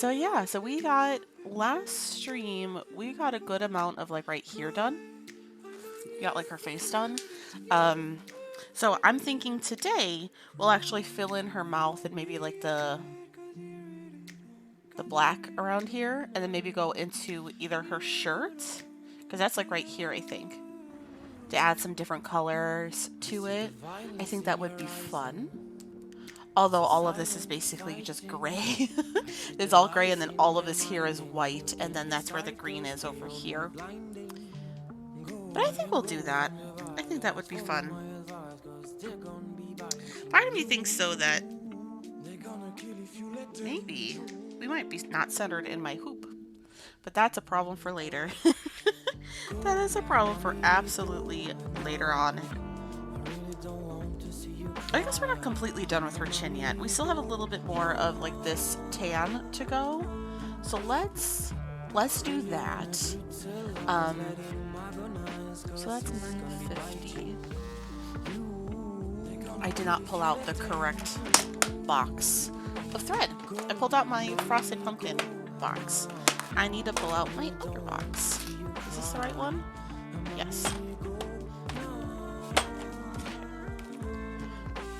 So yeah, so we got last stream, we got a good amount of like right here done. We got like her face done. Um, so I'm thinking today we'll actually fill in her mouth and maybe like the black around here, and then maybe go into either her shirt, because that's like right here, I think, to add some different colors to it. I think that would be fun. Although all of this is basically just gray. It's all gray, and then all of this here is white, and then that's where the green is over here. But I think we'll do that. I think that would be fun. Part of me thinks so that maybe we might be not centered in my hoop. But that's a problem for later. That is a problem for absolutely later on. I guess we're not completely done with her chin yet. We still have a little bit more of like this tan to go. So let's do that. So that's 950. I did not pull out the correct box of thread. I pulled out my frosted pumpkin box. I need to pull out my other box. Is this the right one? Yes.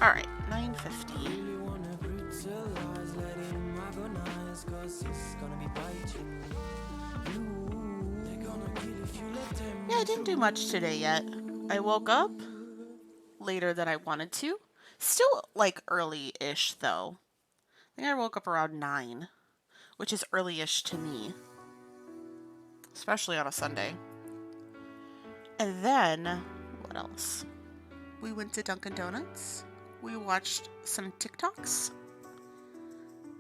Alright, 950. Yeah, I didn't do much today yet. I woke up later than I wanted to. Still like early-ish though. I think I woke up around 9, which is early-ish to me. Especially on a Sunday. And then, what else? We went to Dunkin' Donuts. We watched some TikToks.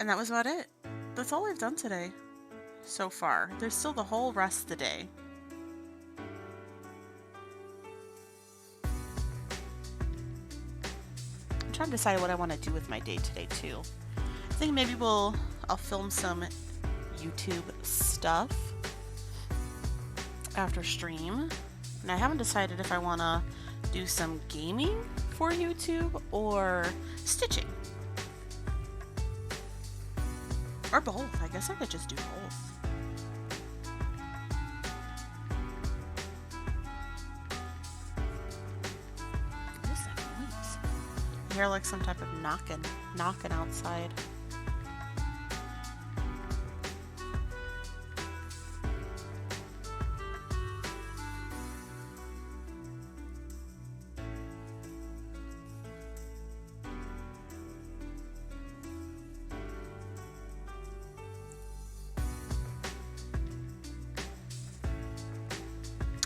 And that was about it. That's all I've done today so far. There's still the whole rest of the day. I'm trying to decide what I want to do with my day today too. I think maybe I'll film some YouTube stuff after stream. And I haven't decided if I want to do some gaming for YouTube or stitching. Or both. I guess I could just do both. What is that noise? I hear like some type of knocking outside.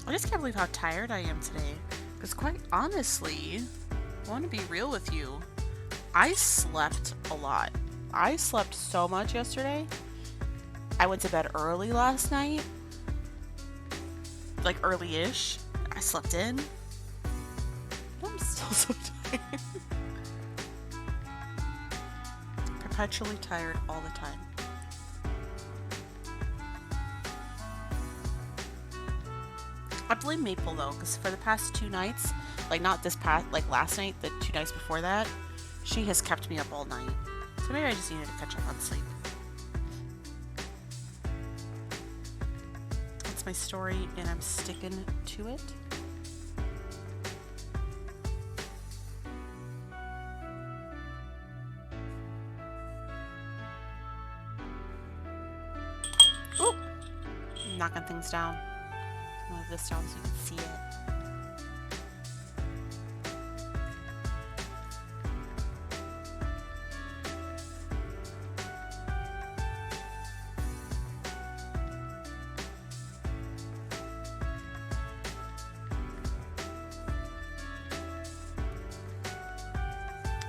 I just can't believe how tired I am today. Because quite honestly, I want to be real with you. I slept a lot. I slept so much yesterday. I went to bed early last night. Like early-ish. I slept in. I'm still so tired. Perpetually tired all the time. I blame Maple though, because for the past 2 nights, like not this past, like last night, the 2 nights before that, she has kept me up all night. So maybe I just needed to catch up on sleep. That's my story, and I'm sticking to it. Oop! I'm knocking things down. Move this down so you can see it.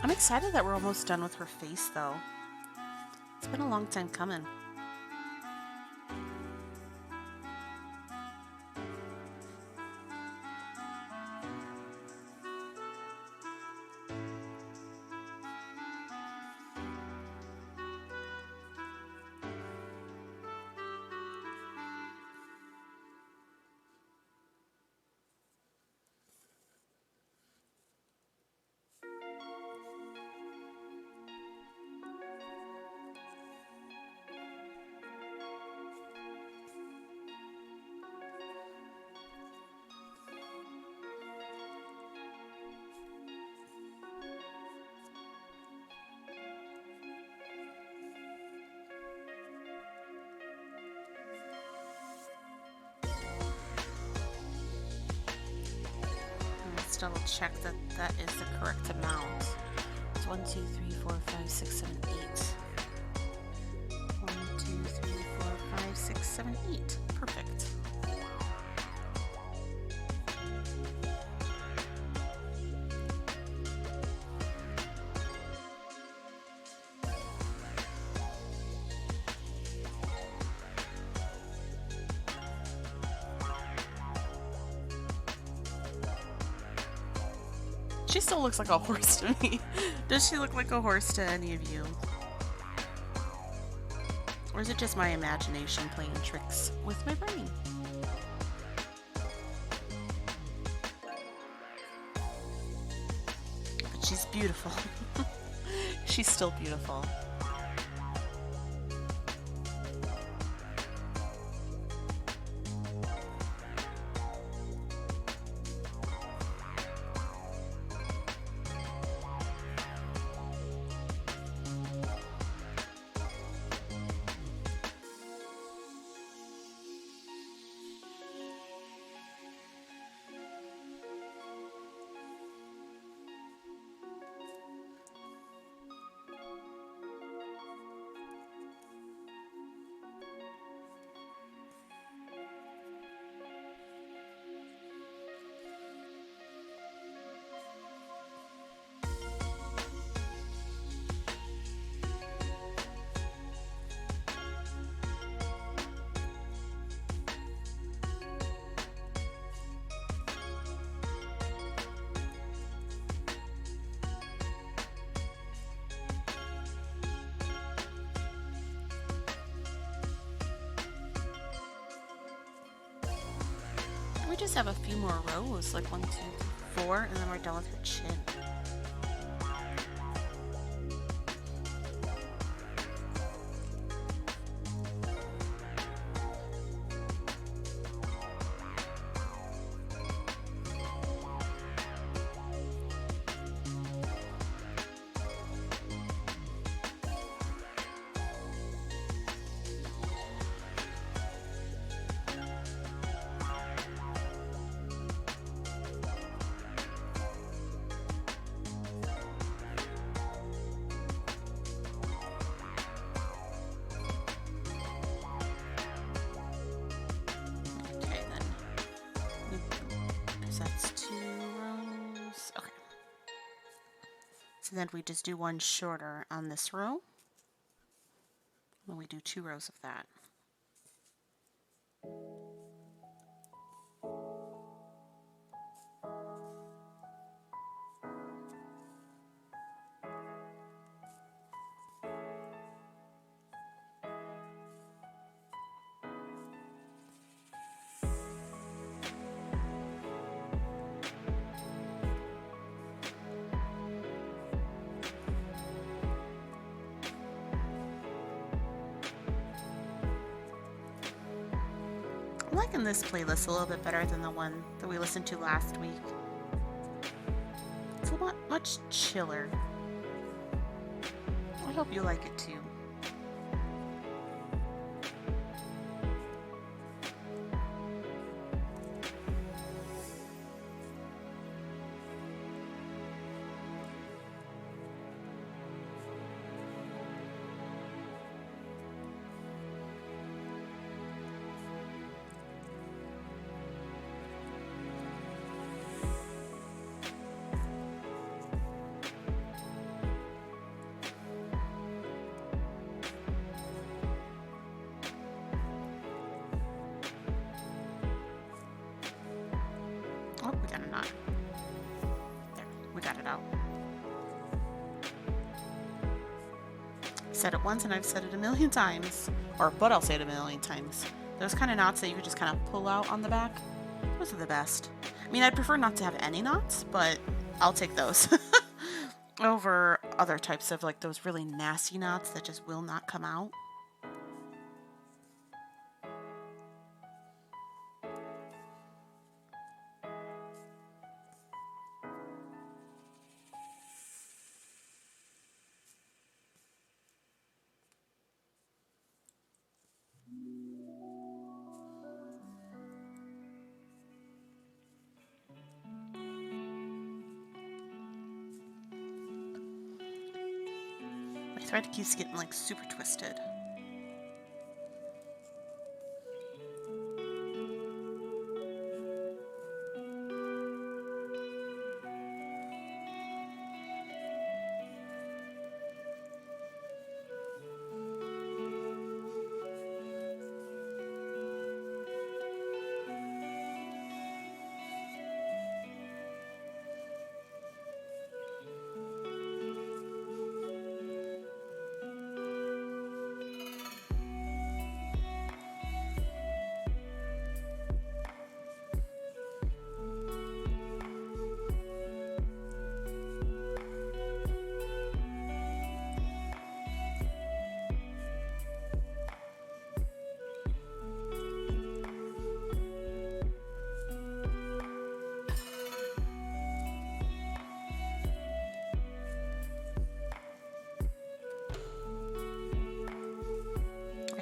I'm excited that we're almost done with her face though. It's been a long time coming. just double check that that is the correct amount. It's 1, 2, 3, 4, 5, 6, 7, 8. 1, 2, 3, 4, 5, 6, 7, 8. Perfect. She still looks like a horse to me. Does she look like a horse to any of you? Or is it just my imagination playing tricks with my brain? But she's beautiful. She's still beautiful. We just have a few more rows, like 1, 2, 4, and then we're done with her chin. So then we just do one shorter on this row. And we do 2 rows of that. I'm liking this playlist a little bit better than the one that we listened to last week. It's a lot much chiller. I hope you like it too. Oh, we got a knot. There, we got it out. Said it once and I've said it a million times. But I'll say it a million times. Those kind of knots that you could just kind of pull out on the back, those are the best. I mean, I'd prefer not to have any knots, but I'll take those over other types of like those really nasty knots that just will not come out. thread keeps getting like super twisted.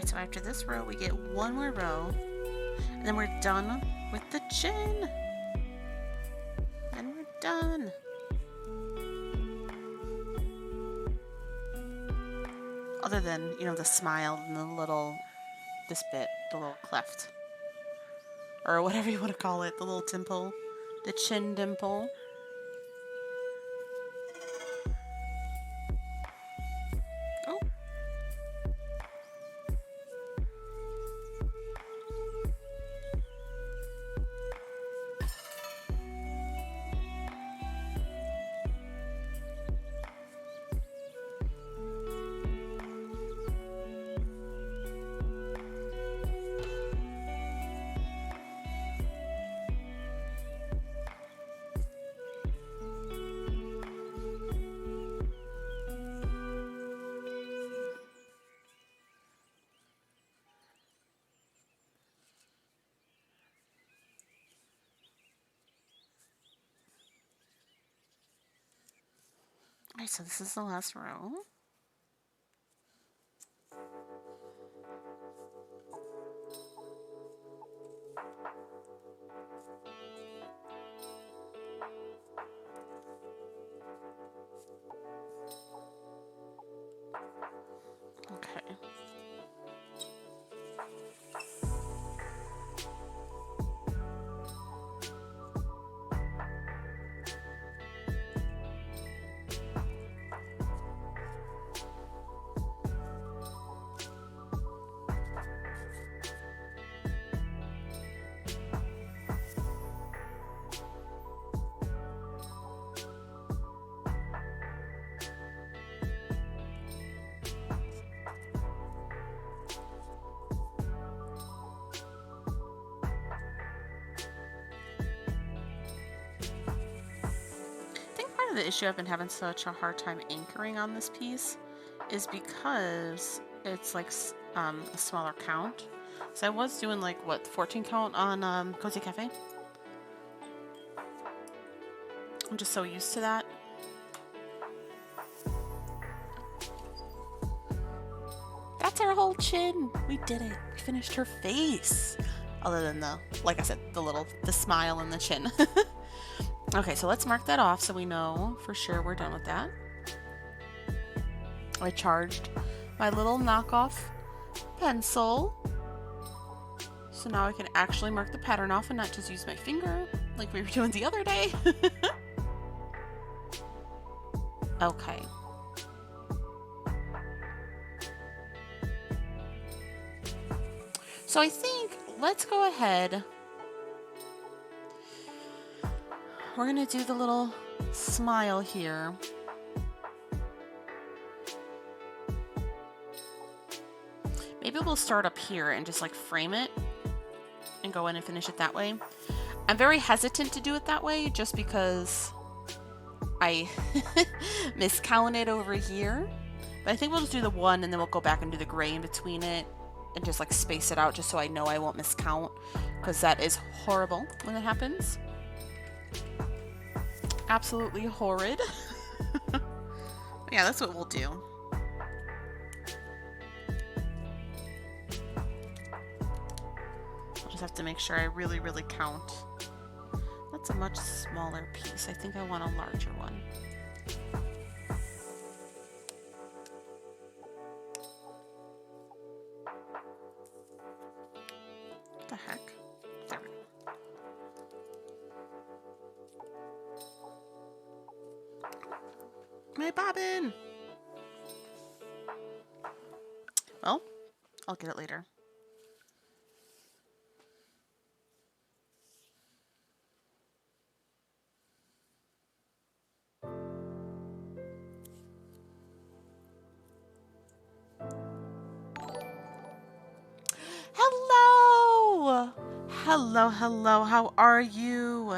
So after this row, we get one more row, and then we're done with the chin. And we're done. Other than, you know, the smile and the little, this bit, the little cleft. Or whatever you want to call it, the little dimple, the chin dimple. Oh. Alright, so this is the last row. Okay. The issue I've been having such a hard time anchoring on this piece is because it's like a smaller count. So I was doing like what, 14 count on Cozy Cafe. I'm just so used to that. That's our whole chin. We did it. We finished her face. Other than the, like I said, the smile and the chin. Okay, so let's mark that off so we know for sure we're done with that. I charged my little knockoff pencil. So now I can actually mark the pattern off and not just use my finger like we were doing the other day. Okay. So I think let's go ahead. We're gonna do the little smile here. Maybe we'll start up here and just like frame it and go in and finish it that way. I'm very hesitant to do it that way just because I miscounted over here. But I think we'll just do the one and then we'll go back and do the gray in between it and just like space it out just so I know I won't miscount, because that is horrible when it happens. Absolutely horrid. Yeah, that's what we'll do. I'll just have to make sure I really, really count. That's a much smaller piece. I think I want a larger one. What the heck? There we go. My bobbin! Well, I'll get it later. Hello! Hello, hello, how are you?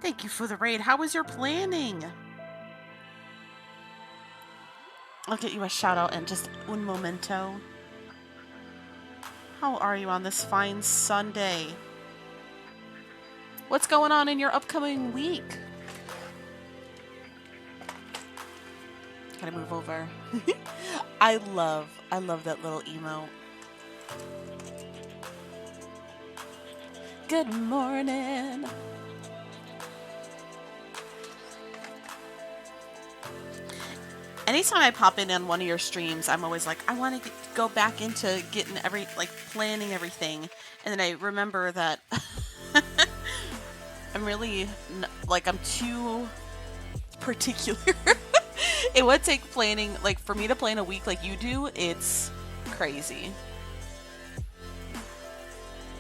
Thank you for the raid. How was your planning? I'll get you a shout out in just un momento. How are you on this fine Sunday? What's going on in your upcoming week? Gotta move over. I love that little emote. Good morning. Anytime I pop in on one of your streams, I'm always like, I want to go back into getting planning everything. And then I remember that I'm really, I'm too particular. It would take planning, for me to plan a week like you do, it's crazy.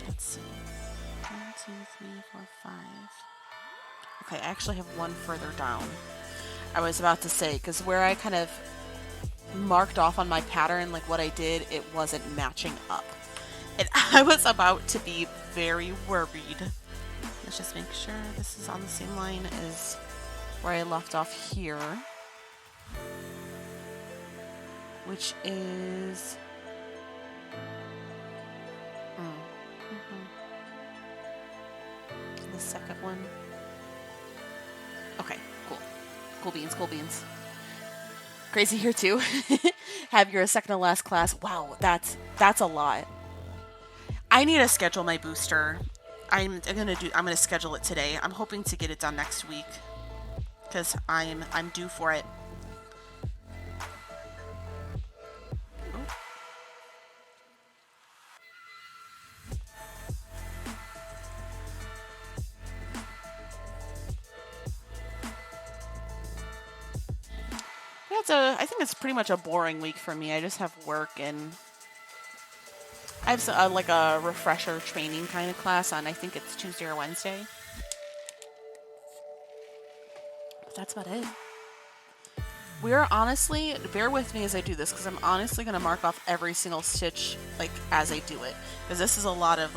Let's see. 1, 2, 3, 4, 5. Okay, I actually have one further down. I was about to say, because where I kind of marked off on my pattern, what I did, it wasn't matching up. And I was about to be very worried. Let's just make sure this is on the same line as where I left off here. Which is... the second one. Okay, cool. Cool beans, cool beans. Crazy here too. Have your second to last class. Wow, that's a lot. I need to schedule my booster. I'm gonna schedule it today. I'm hoping to get it done next week because I'm due for it. I think it's pretty much a boring week for me. I just have work and I have a refresher training kind of class on, I think it's Tuesday or Wednesday. But that's about it. We're honestly, bear with me as I do this because I'm honestly going to mark off every single stitch as I do it. Because this is a lot of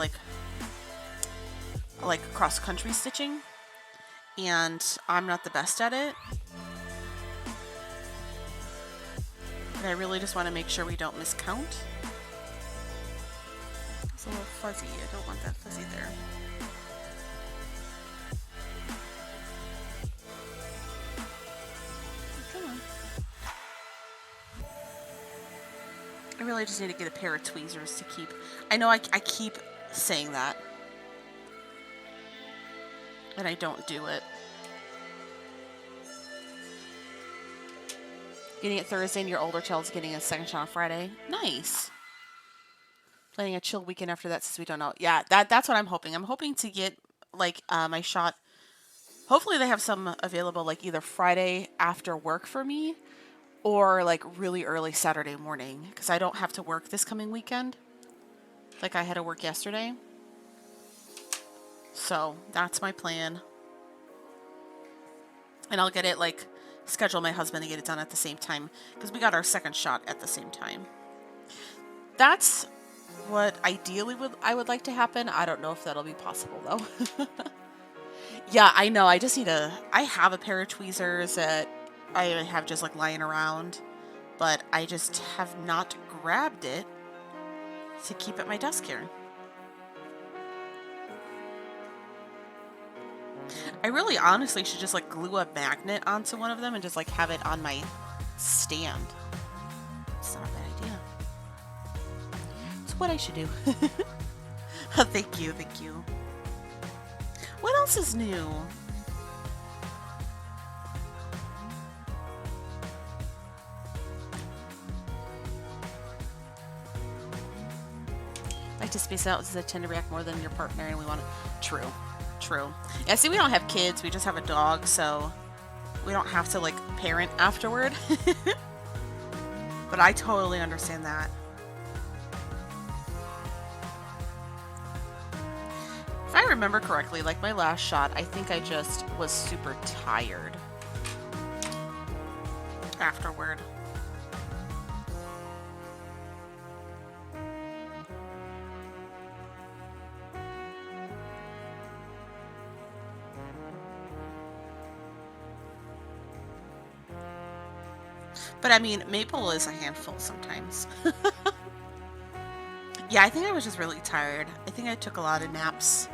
cross-country stitching and I'm not the best at it. And I really just want to make sure we don't miscount. It's a little fuzzy. I don't want that fuzzy there. Come on. I really just need to get a pair of tweezers to keep... I know I keep saying that. And I don't do it. Getting it Thursday and your older child's getting a second shot on Friday. Nice. Planning a chill weekend after that since we don't know. Yeah, that's what I'm hoping. I'm hoping to get my shot. Hopefully they have some available either Friday after work for me or really early Saturday morning because I don't have to work this coming weekend. I had to work yesterday. So that's my plan. And I'll get it schedule my husband to get it done at the same time because we got our second shot at the same time. That's what ideally I would like to happen. I don't know if that'll be possible though. Yeah, I know. I just need I have a pair of tweezers that I have just lying around, but I just have not grabbed it to keep at my desk here. I really honestly should just glue a magnet onto one of them and just have it on my stand. It's not a bad idea. It's what I should do. Thank you, thank you. What else is new? My like to space out since I tend to react more than your partner, and we want to. True. True. Yeah, see, we don't have kids. We just have a dog, so we don't have to, like, parent afterward. But I totally understand that. If I remember correctly, like my last shot, I think I just was super tired afterward. But I mean, maple is a handful sometimes. Yeah, I think I was just really tired. I think I took a lot of naps.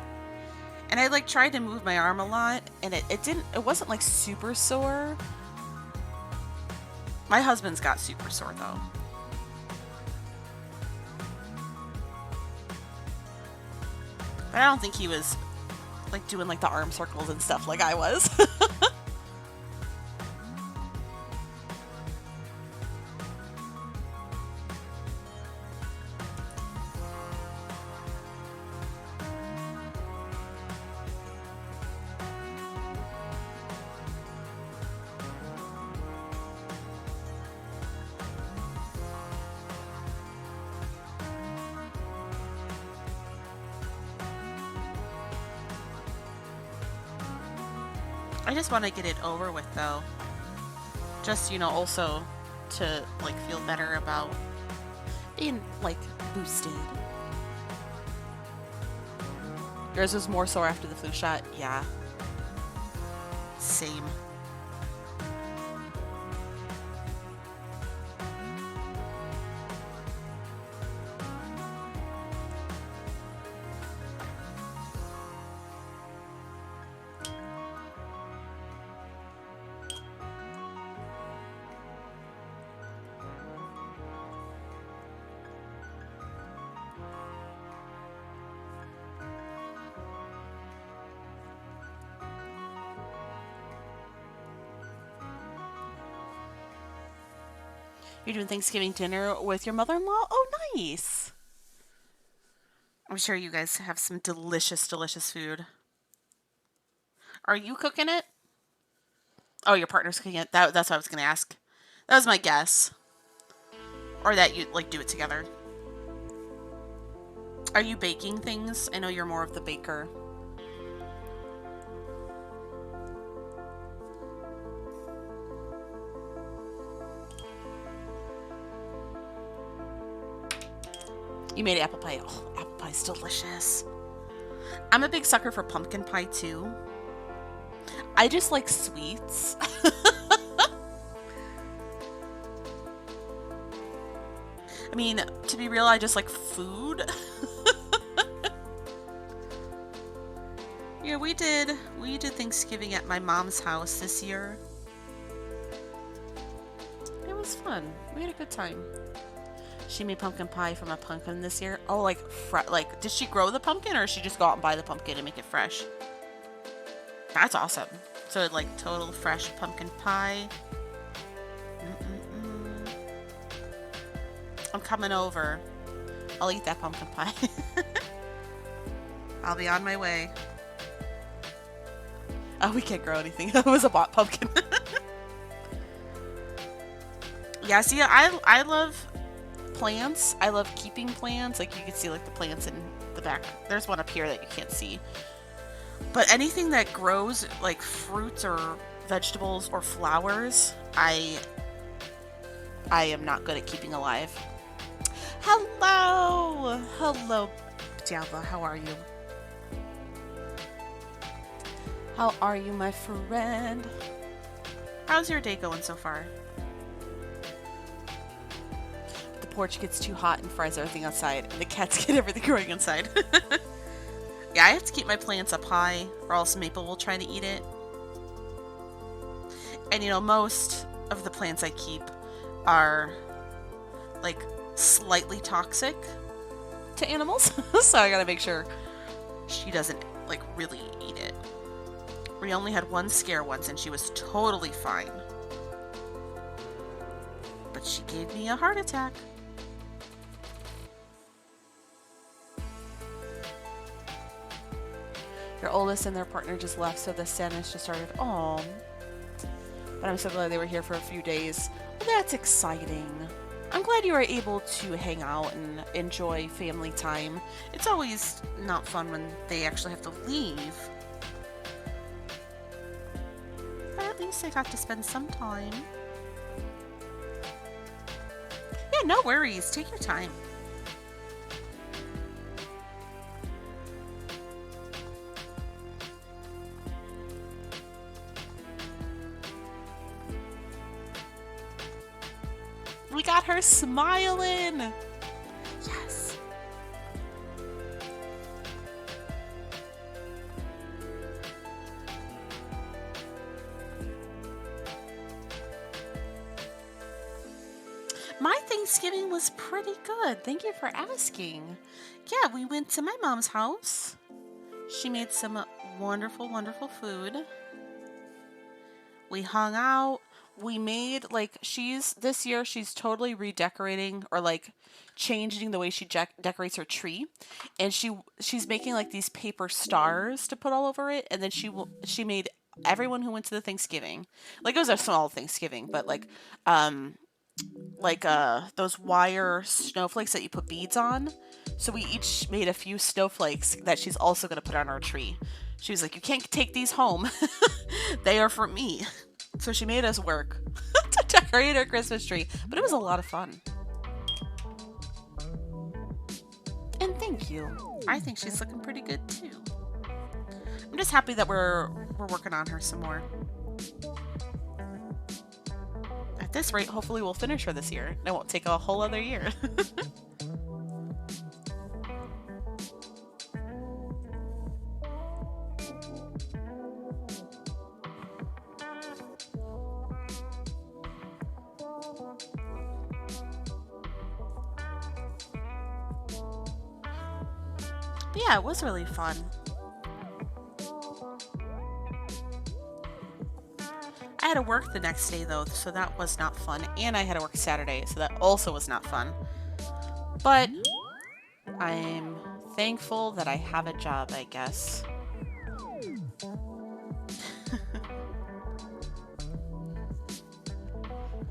And I like tried to move my arm a lot, and it wasn't like super sore. My husband's got super sore though. But I don't think he was like doing like the arm circles and stuff like I was. I just want to get it over with though. Just, you know, also to like feel better about being like boosted. Yours was more sore after the flu shot? Yeah. Same. You're doing Thanksgiving dinner with your mother-in-law? Oh, nice. I'm sure you guys have some delicious, delicious food. Are you cooking it? Oh, your partner's cooking it. That's what I was going to ask. That was my guess. Or that you like do it together. Are you baking things? I know you're more of the baker. You made apple pie. Oh, apple pie's delicious. I'm a big sucker for pumpkin pie too. I just like sweets. I mean, to be real, I just like food. Yeah, we did Thanksgiving at my mom's house this year. It was fun. We had a good time. She made pumpkin pie from a pumpkin this year. Oh, like did she grow the pumpkin, or did she just go out and buy the pumpkin and make it fresh? That's awesome. So like total fresh pumpkin pie. I'm coming over. I'll eat that pumpkin pie. I'll be on my way. Oh, we can't grow anything. That was a bought pumpkin. Yeah, see, I love plants. I love keeping plants. Like you can see like the plants in the back. There's one up here that you can't see. But anything that grows like fruits or vegetables or flowers, I am not good at keeping alive. Hello! Hello, Diablo. How are you? How are you, my friend? How's your day going so far? The porch gets too hot and fries everything outside, and the cats get everything growing inside. Yeah, I have to keep my plants up high, or else Maple will try to eat it. And you know, most of the plants I keep are like slightly toxic to animals, so I gotta make sure she doesn't like really eat it. We only had one scare once and she was totally fine. But she gave me a heart attack. Your oldest and their partner just left, so the sadness just started. Oh, but I'm so glad they were here for a few days. Well, that's exciting. I'm glad you were able to hang out and enjoy family time. It's always not fun when they actually have to leave. But at least I got to spend some time. Yeah, no worries. Take your time. We got her smiling. Yes. My Thanksgiving was pretty good. Thank you for asking. Yeah, we went to my mom's house. She made some wonderful, wonderful food. We hung out. We made like this year she's totally redecorating or like changing the way she decorates her tree, and she's making like these paper stars to put all over it, and then she made everyone who went to the Thanksgiving, like it was a small Thanksgiving, but those wire snowflakes that you put beads on. So we each made a few snowflakes that she's also going to put on our tree. She was like, "You can't take these home. They are for me." So she made us work to decorate her Christmas tree. But it was a lot of fun. And thank you. I think she's looking pretty good too. I'm just happy that we're working on her some more. At this rate, hopefully we'll finish her this year. It won't take a whole other year. But yeah, it was really fun. I had to work the next day though, so that was not fun. And I had to work Saturday, so that also was not fun. But I'm thankful that I have a job, I guess.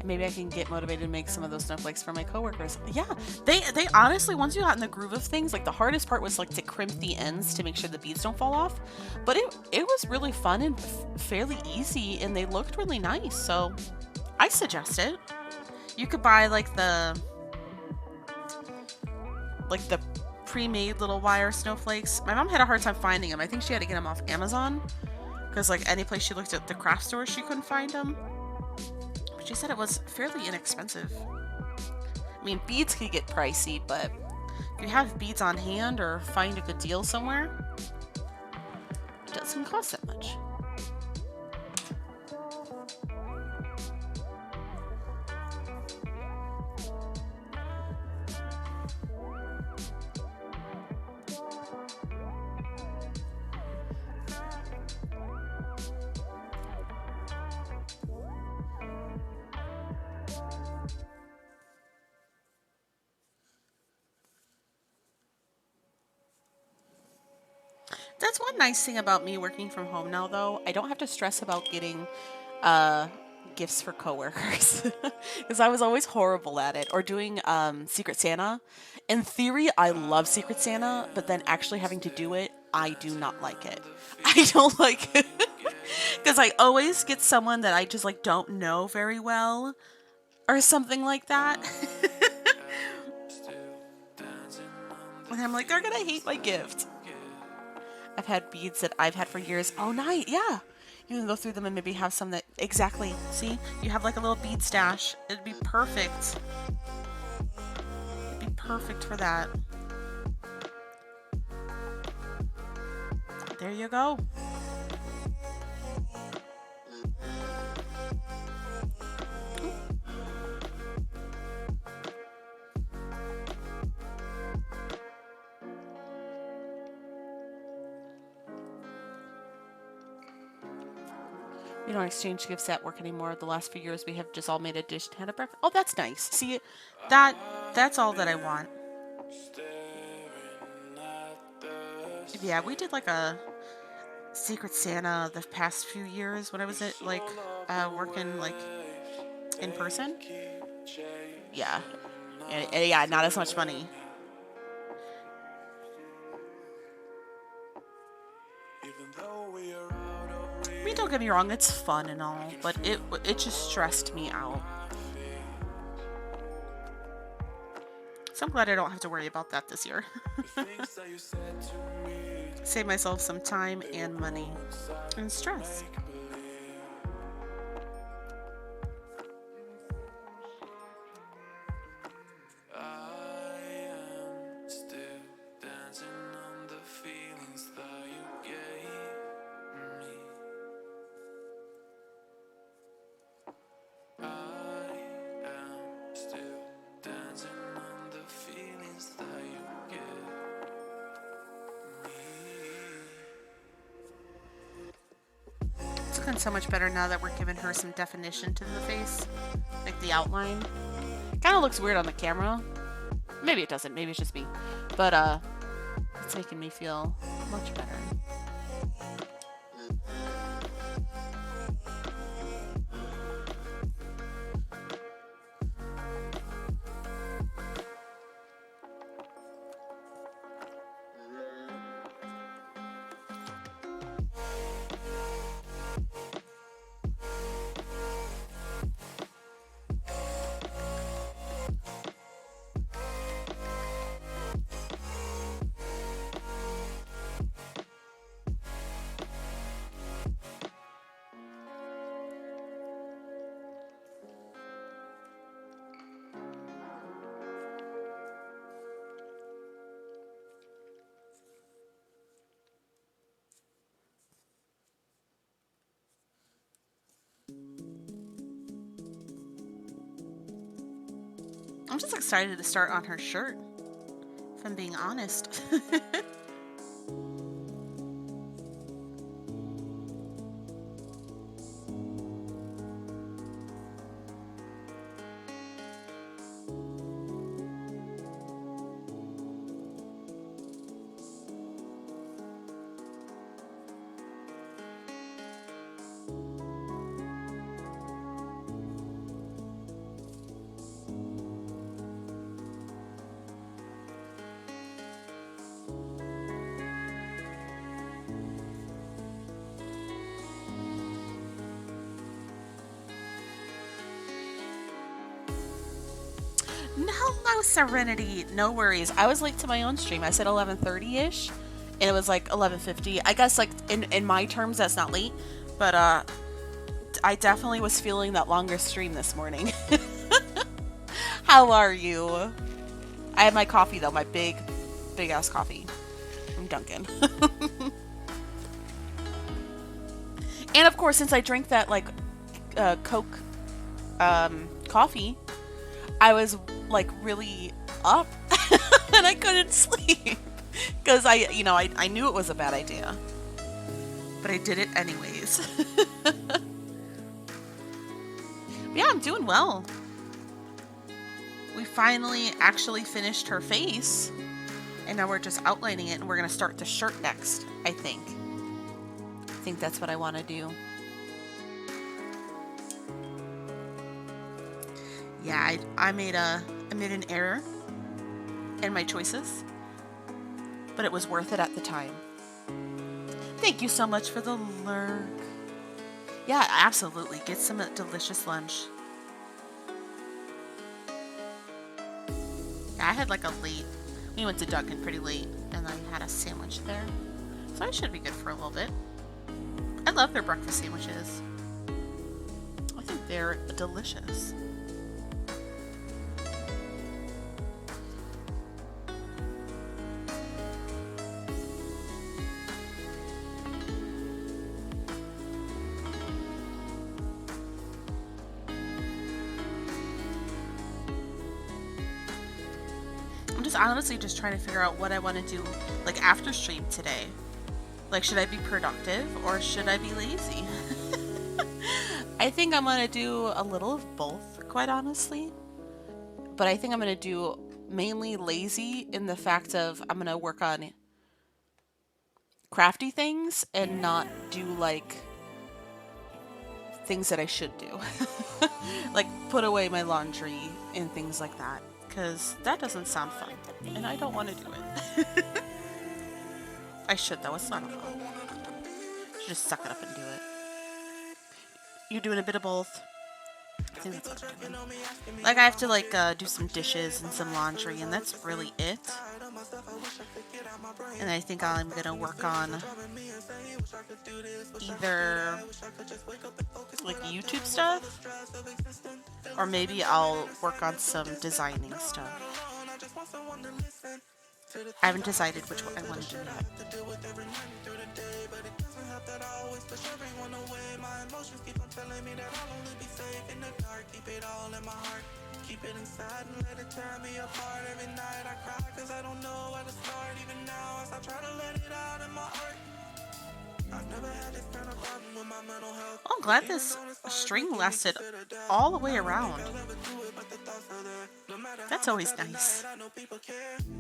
Maybe I can get motivated to make some of those snowflakes for my coworkers. Yeah, they honestly, once you got in the groove of things, like the hardest part was like to crimp the ends to make sure the beads don't fall off. But it was really fun and fairly easy, and they looked really nice. So I suggest it. You could buy like the pre-made little wire snowflakes. My mom had a hard time finding them. I think she had to get them off Amazon because like any place she looked at the craft store, she couldn't find them. She said it was fairly inexpensive. I mean, beads could get pricey, but if you have beads on hand or find a good deal somewhere, it doesn't cost that much. That's one nice thing about me working from home now, though. I don't have to stress about getting gifts for coworkers because I was always horrible at it. Or doing Secret Santa. In theory, I love Secret Santa, but then actually having to do it, I do not like it. I don't like it because I always get someone that I just like don't know very well or something like that. And I'm like, they're gonna hate my gift. I've had beads that I've had for years. Oh, nice. Yeah. You can go through them and maybe have some that... Exactly. See? You have like a little bead stash. It'd be perfect. It'd be perfect for that. There you go. We don't exchange gifts at work anymore. The last few years we have just all made a dish and had a breakfast. Oh, that's nice. See, that's all that I want. Yeah, we did like a Secret Santa the past few years when I was at like working like in person. Yeah. Yeah, not as much money. I mean, don't get me wrong, it's fun and all, but it just stressed me out. So I'm glad I don't have to worry about that this year. Save myself some time and money and stress. It's looking so much better now that we're giving her some definition to the face, like the outline. Kind of looks weird on the camera. Maybe it doesn't. Maybe it's just me. But it's making me feel much better. I'm just excited to start on her shirt, if I'm being honest. No, Serenity. No worries. I was late to my own stream. I said 11:30-ish, and it was like 11:50. I guess like in my terms that's not late, but I definitely was feeling that longer stream this morning. How are you? I had my coffee though, my big ass coffee from Dunkin'. And of course, since I drank that like Coke coffee, I was like really up and I couldn't sleep because I knew it was a bad idea, but I did it anyways. Yeah, I'm doing well. We finally actually finished her face and now we're just outlining it and we're gonna start the shirt next. I think that's what I want to do. Yeah, I made an error in my choices, but it was worth it at the time. Thank you so much for the lurk. Yeah, absolutely. Get some delicious lunch. Yeah, I had like a late. We went to Dunkin' pretty late, and I had a sandwich there, so I should be good for a little bit. I love their breakfast sandwiches. I think they're delicious. Honestly just trying to figure out what I want to do like after stream today. Like, should I be productive or should I be lazy? I think I'm gonna do a little of both, quite honestly, but I think I'm gonna do mainly lazy in the fact of I'm gonna work on crafty things and not do like things that I should do. Like put away my laundry and things like that. Because that doesn't sound fun. And I don't want to do it. I should though, it's not fun. Should just suck it up and do it. You're doing a bit of both. I think that's what I'm doing. Like I have to like do some dishes and some laundry and that's really it. And I think I'm gonna work on either like YouTube stuff or maybe I'll work on some designing stuff. I haven't decided which one I want to do yet. Keep it inside and let it tear me apart. Every night I cry cause I don't know where to start. Even now as I try to let it out in my heart. I've never had this kind of problem with my mental health. Oh, I'm glad this string lasted all the way around. That's always nice.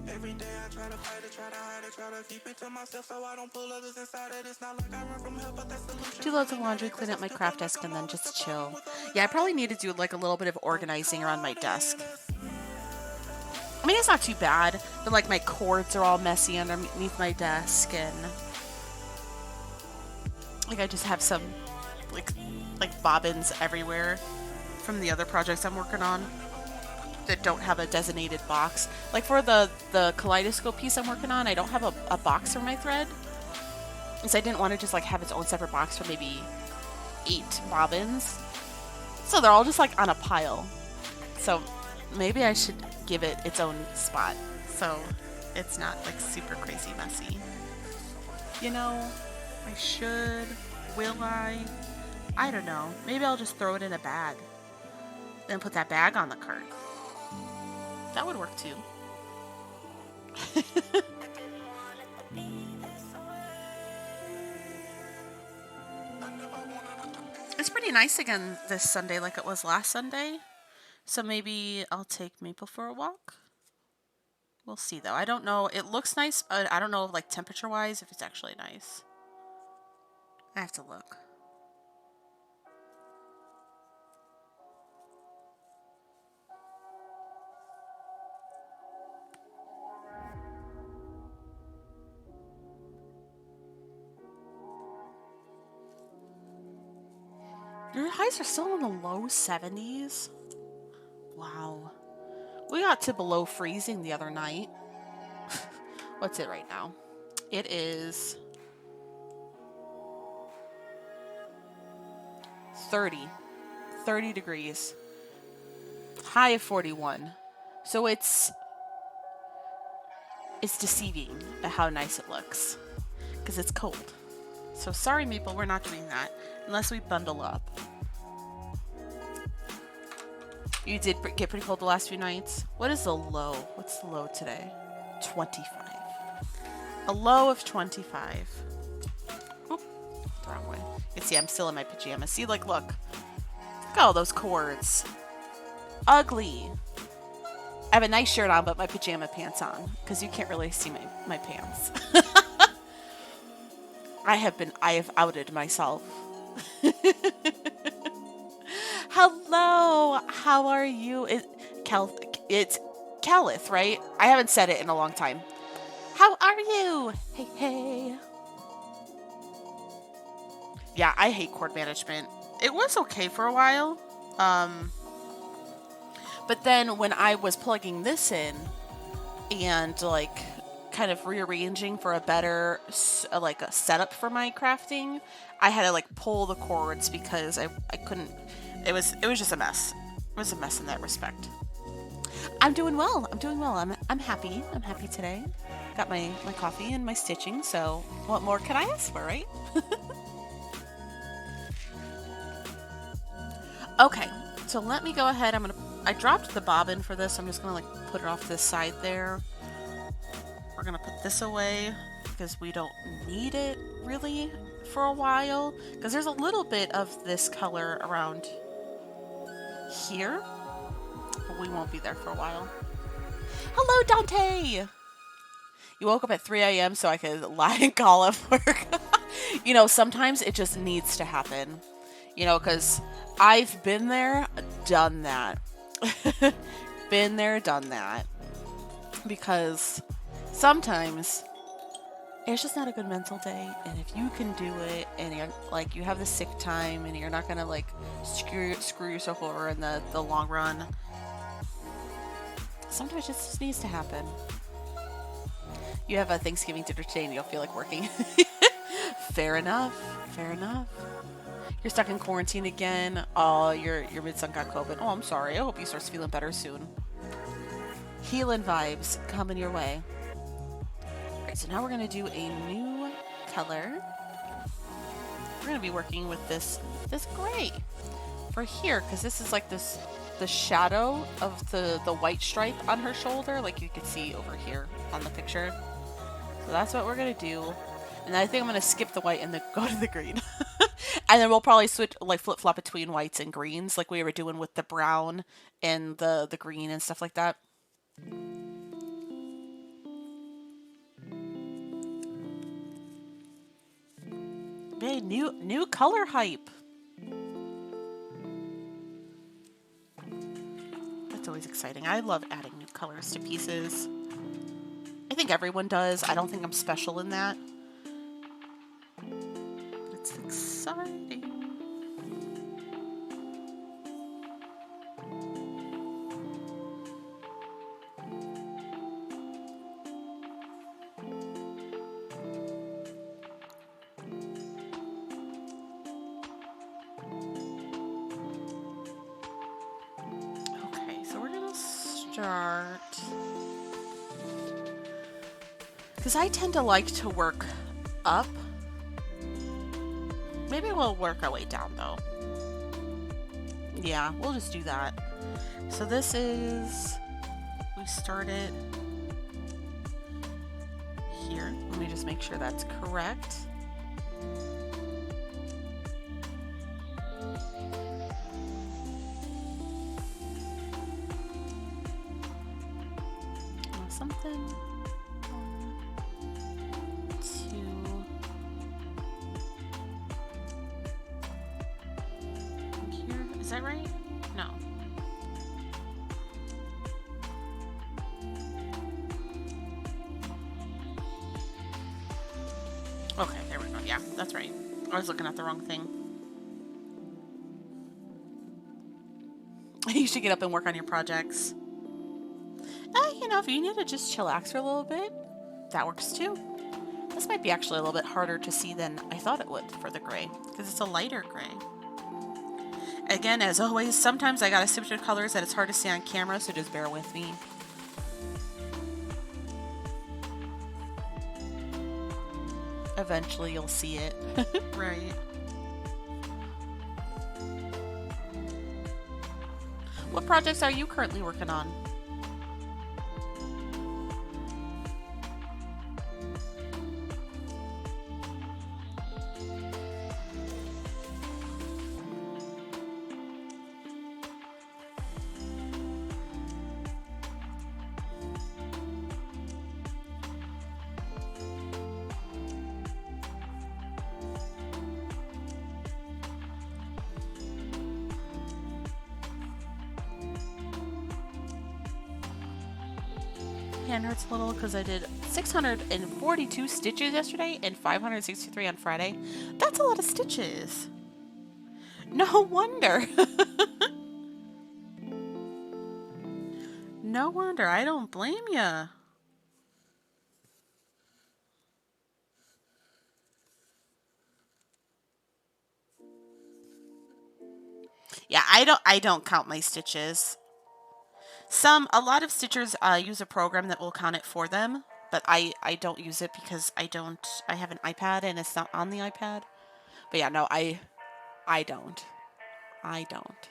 Every day I try to fight it, try to hide it, try to keep it to myself so I don't pull others inside it. It's not like I run from help, but that's the solution. Do loads of laundry, clean up my craft desk, and then just chill. Yeah, I probably need to do like a little bit of organizing around my desk. I mean, it's not too bad, but like my cords are all messy underneath my desk, and like I just have some like bobbins everywhere from the other projects I'm working on that don't have a designated box. Like for the kaleidoscope piece I'm working on, I don't have a box for my thread. And so I didn't want to just like have its own separate box for maybe 8 bobbins. So they're all just like on a pile. So maybe I should give it its own spot so it's not like super crazy messy. You know, I should. Will I? I don't know. Maybe I'll just throw it in a bag. Then put that bag on the cart. That would work too. It's pretty nice again this Sunday like it was last Sunday. So maybe I'll take Maple for a walk. We'll see though. I don't know. It looks nice, but I don't know like temperature wise if it's actually nice. I have to look. Your highs are still in the low 70s. Wow. We got to below freezing the other night. What's it right now? It is 30 degrees. High of 41. So it's deceiving at how nice it looks because it's cold. So sorry, Maple, we're not doing that unless we bundle up. You did get pretty cold the last few nights. What is the low? What's the low today? 25. A low of 25. Oop, the wrong way. You can see I'm still in my pajamas. See, like, look. Look at all those cords. Ugly. I have a nice shirt on, but my pajama pants on. Because you can't really see my pants. I have outed myself. Hello, how are you? It's Calith, right? I haven't said it in a long time. How are you? Hey, hey. Yeah, I hate cord management. It was okay for a while. But then when I was plugging this in and like kind of rearranging for a better like a setup for my crafting, I had to like pull the cords because I couldn't. It was just a mess. It was a mess in that respect. I'm doing well. I'm happy. I'm happy today. Got my coffee and my stitching. So what more can I ask for, right? Okay. So let me go ahead. I dropped the bobbin for this. I'm just gonna like put it off this side there. We're gonna put this away because we don't need it really for a while. Because there's a little bit of this color around here, but we won't be there for a while. Hello, Dante! You woke up at 3 a.m. so I could lie and call off work. You know, sometimes it just needs to happen. You know, because I've been there, done that. Been there, done that. Because sometimes it's just not a good mental day, and if you can do it and you're like you have the sick time and you're not gonna like screw yourself over in the long run, sometimes it just needs to happen. You have a Thanksgiving dinner today and you don't feel like working. Fair enough. Fair enough. You're stuck in quarantine again. Oh, your mid-son got COVID. Oh, I'm sorry. I hope you start feeling better soon. Healing vibes coming your way. Alright, so now we're gonna do a new color. We're gonna be working with this gray for here, because this is like the shadow of the white stripe on her shoulder, like you can see over here on the picture. So that's what we're gonna do. And I think I'm gonna skip the white and then go to the green. And then we'll probably switch, like flip flop between whites and greens, like we were doing with the brown and the green and stuff like that. Hey, new color hype. That's always exciting. I love adding new colors to pieces. I think everyone does. I don't think I'm special in that. It's exciting. Okay, so we're gonna start, because I tend to like to work up. Maybe we'll work our way down though. Yeah, we'll just do that. So this is, we started here. Let me just make sure that's correct. Something. 1, 2. Here, is that right? No. Okay, there we go. Yeah, that's right. I was looking at the wrong thing. You should get up and work on your projects. You know, if you need to just chillax for a little bit, that works too. This might be actually a little bit harder to see than I thought it would for the gray, because it's a lighter gray. Again, as always, sometimes I gotta switch to colors that it's hard to see on camera, so just bear with me. Eventually you'll see it. Right. What projects are you currently working on? Hand hurts a little because I did 642 stitches yesterday and 563 on Friday. That's a lot of stitches. No wonder. No wonder. I don't blame ya. Yeah, I don't count my stitches. A lot of stitchers use a program that will count it for them, but I don't use it because I have an iPad and it's not on the iPad. But yeah, no, I don't. I don't.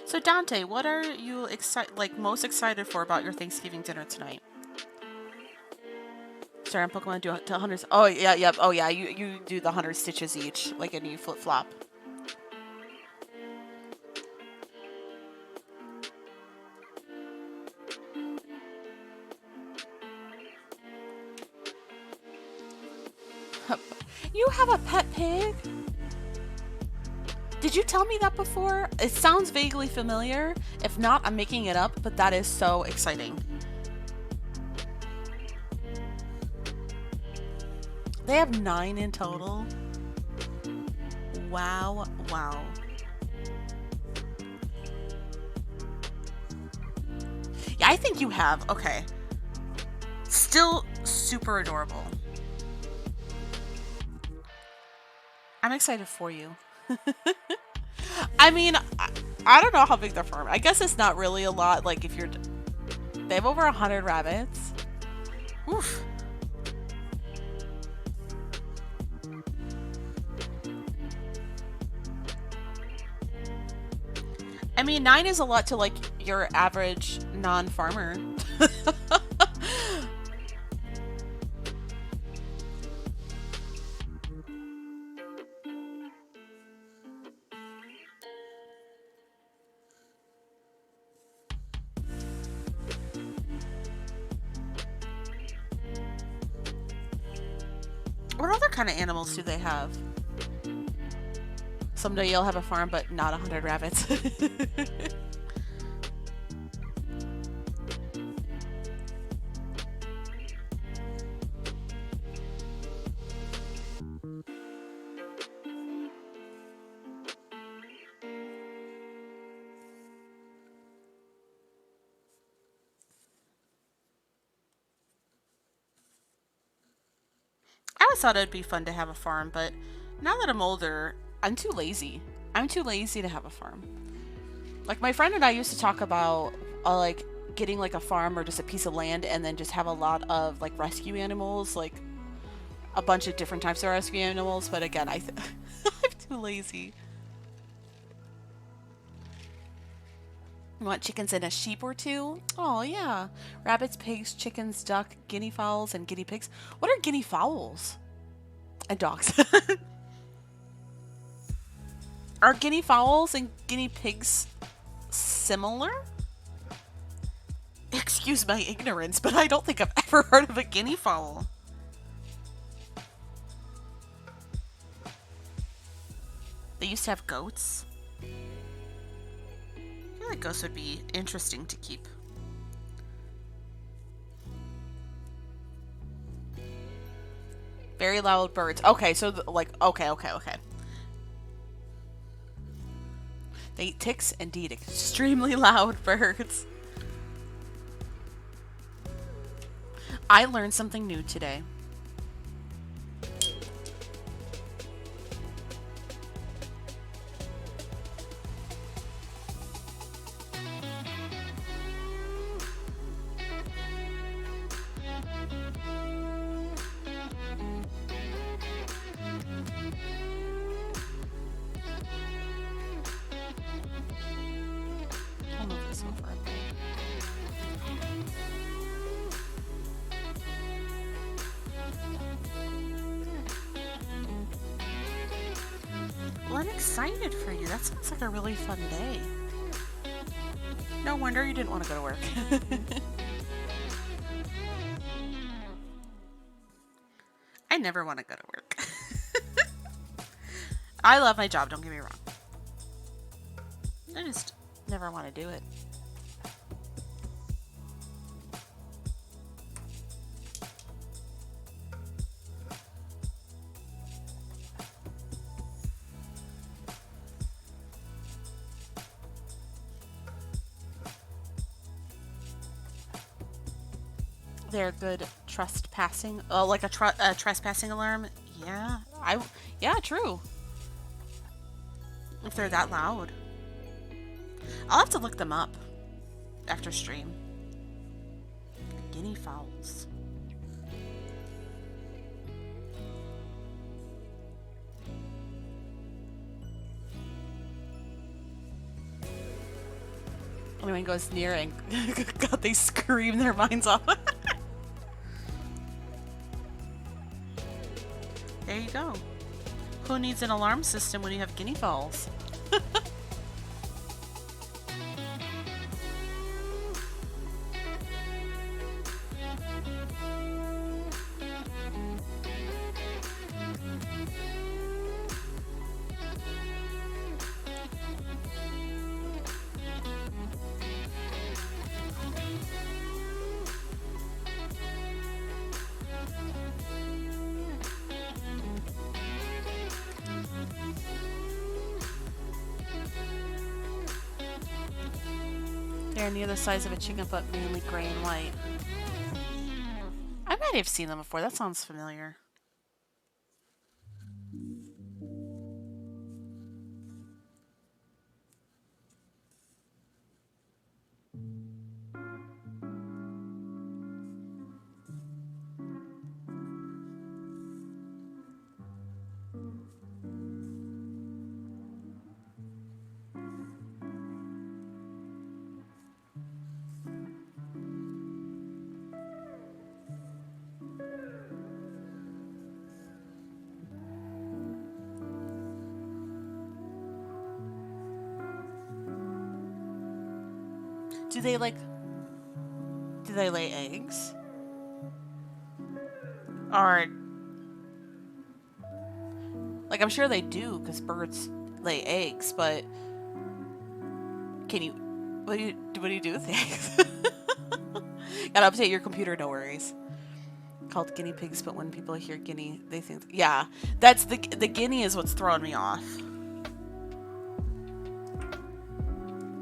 So So Dante, what are you most excited for about your Thanksgiving dinner tonight? Sorry, I'm Pokemon do to 100. Oh yeah, yep. Oh yeah, you do the 100 stitches each, like, and you flip flop. You have a pet pig? Did you tell me that before? It sounds vaguely familiar. If not, I'm making it up, but that is so exciting. They have 9 in total. Wow, wow. Yeah, I think you have. Okay. Still super adorable. I'm excited for you. I mean, I don't know how big their farm. I guess it's not really a lot. Like, if you're... They have over 100 rabbits. Oof. I mean, 9 is a lot to, like, your average non-farmer. What other kind of animals do they have? Someday you'll have a farm, but not 100 rabbits. I always thought it'd be fun to have a farm, but now that I'm older, I'm too lazy. I'm too lazy to have a farm. Like, my friend and I used to talk about, like, getting, like, a farm or just a piece of land and then just have a lot of, like, rescue animals, like, a bunch of different types of rescue animals, but again, I'm too lazy. You want chickens and a sheep or two? Oh, yeah. Rabbits, pigs, chickens, duck, guinea fowls, and guinea pigs. What are guinea fowls? And dogs. Are guinea fowls and guinea pigs similar? Excuse my ignorance, but I don't think I've ever heard of a guinea fowl. They used to have goats. I feel like ghosts would be interesting to keep. Very loud birds. Okay, so okay. They eat ticks, indeed, extremely loud birds. I learned something new today. I'll move this over a bit. Well, I'm excited for you. That sounds like a really fun day. No wonder you didn't want to go to work. I never want to go to work. I love my job, don't get me wrong. I just never want to do it. They're good trespassing. Oh, like a trespassing alarm. Yeah, yeah, true. If they're that loud, I'll have to look them up after stream. Guinea fowls. anyone goes near and God, they scream their minds off. There you go. Who needs an alarm system when you have guinea fowls? They're near the size of a chicken, but mainly gray and white. I might have seen them before. That sounds familiar. Do they lay eggs? Or, like, I'm sure they do because birds lay eggs, but what do you do with the eggs? Gotta update your computer, no worries. Called guinea pigs, but when people hear guinea, they think, yeah, that's the guinea is what's throwing me off.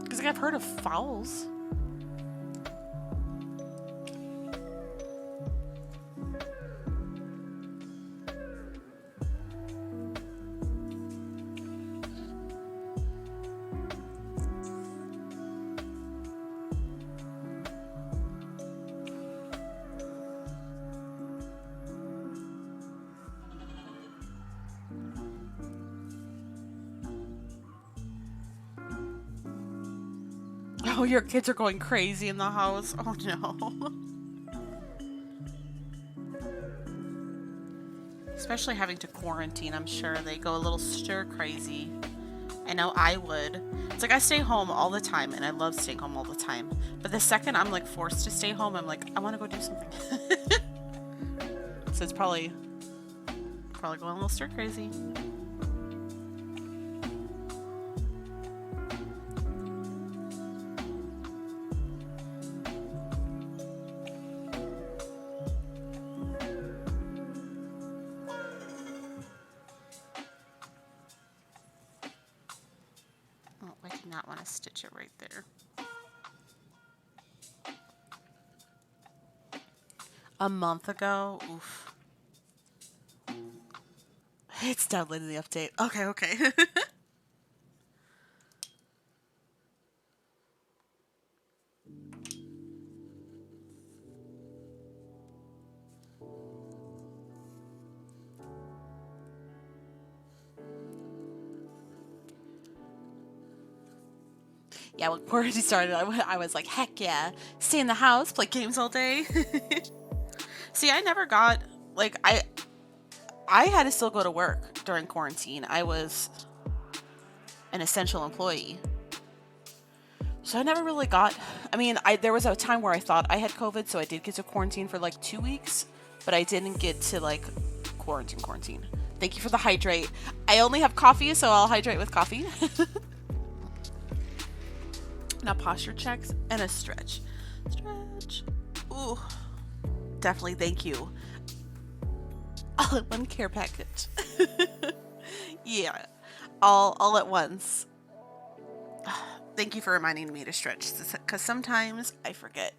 Because like, I've heard of fowls. Oh, your kids are going crazy in the house. Oh no. Especially having to quarantine, I'm sure they go a little stir crazy. I know I would. It's like I stay home all the time and I love staying home all the time. But the second I'm like forced to stay home, I'm like, I want to go do something. So it's probably going a little stir crazy. Not want to stitch it right there. A month ago? Oof. It's downloading the update. Okay. Yeah, when quarantine started, I was like, heck yeah, stay in the house, play games all day. See, I never got, like, I had to still go to work during quarantine. I was an essential employee. So I never really got, I mean, there was a time where I thought I had COVID, so I did get to quarantine for like 2 weeks, but I didn't get to like quarantine. Thank you for the hydrate. I only have coffee, so I'll hydrate with coffee. Now posture checks and a stretch. Stretch. Ooh. Definitely thank you. All in one care package. Yeah. All at once. Thank you for reminding me to stretch, because sometimes I forget.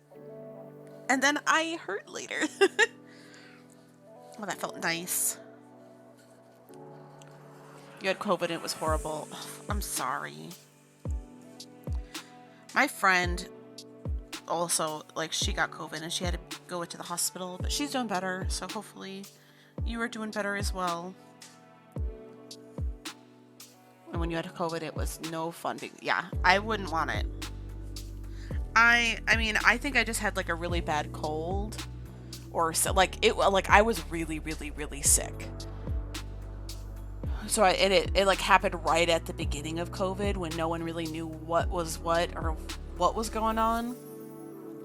And then I hurt later. Oh, that felt nice. You had COVID and it was horrible. I'm sorry. My friend also, like, she got COVID and she had to go to the hospital, but she's doing better, so hopefully you are doing better as well. And when you had COVID, it was no fun. Yeah, I wouldn't want it. I mean, I think I just had like a really bad cold, or so like I was really really really sick. So it like happened right at the beginning of COVID when no one really knew what was what or what was going on.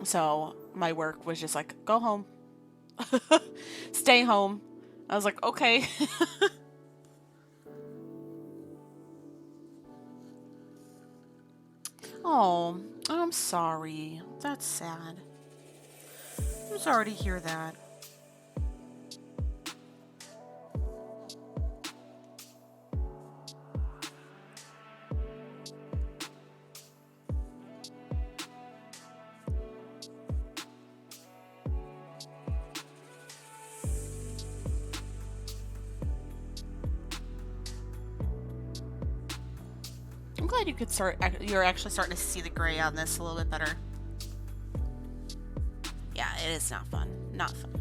So my work was just like, go home, stay home. I was like, okay. Oh, I'm sorry. That's sad. I'm sorry to hear that. I'm glad you could you're actually starting to see the gray on this a little bit better. Yeah, it is not fun. Not fun.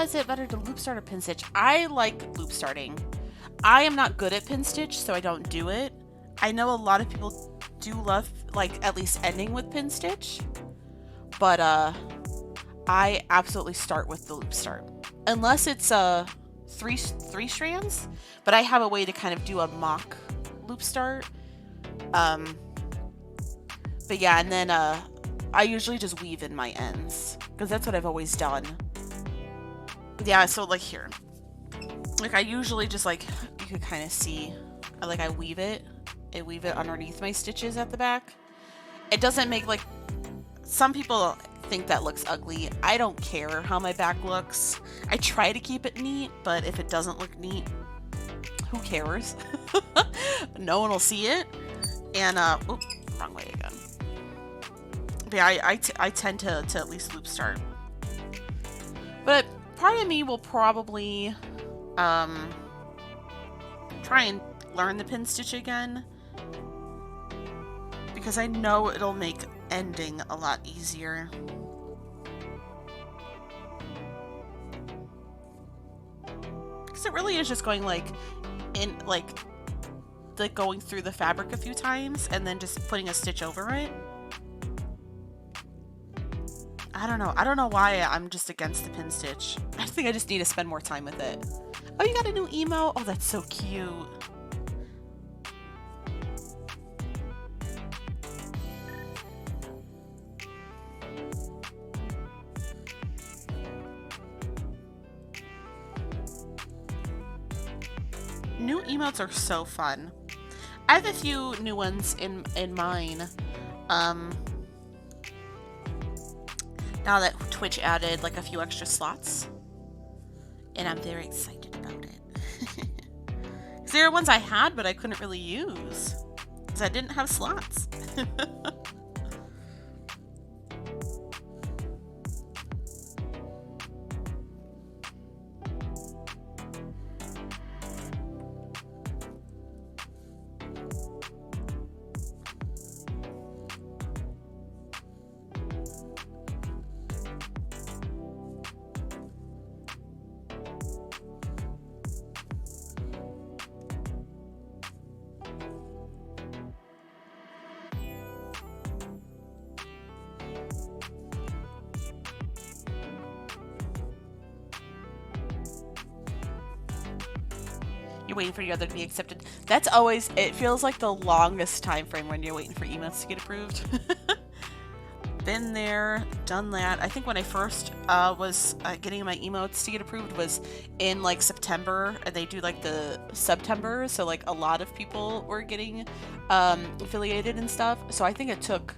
Is it better to loop start or pin stitch? I like loop starting. I am not good at pin stitch, so I don't do it. I know a lot of people do love, like, at least ending with pin stitch, but I absolutely start with the loop start. Unless it's three strands, but I have a way to kind of do a mock loop start. But yeah, and then I usually just weave in my ends because that's what I've always done. Yeah, so like here, like I usually just like, you could kind of see, I weave it underneath my stitches at the back. It doesn't make, like, some people think that looks ugly. I don't care how my back looks. I try to keep it neat, but if it doesn't look neat, who cares? No one will see it. And oops, wrong way again. But yeah, I tend to at least loop start. But part of me will probably try and learn the pin stitch again, because I know it'll make ending a lot easier. Because it really is just going like going through the fabric a few times and then just putting a stitch over it. I don't know why I'm just against the pin stitch. I think I just need to spend more time with it. Oh, you got a new emo? Oh, that's so cute. New emotes are so fun. I have a few new ones in mine. Now that Twitch added like a few extra slots, and I'm very excited about it. Because there are ones I had but I couldn't really use because I didn't have slots. You're waiting for your other to be accepted. That's always, it feels like the longest time frame when you're waiting for emotes to get approved. Been there, done that. I think when I first was getting my emotes to get approved was in like September, and they do like the September, so like a lot of people were getting affiliated and stuff. So I think it took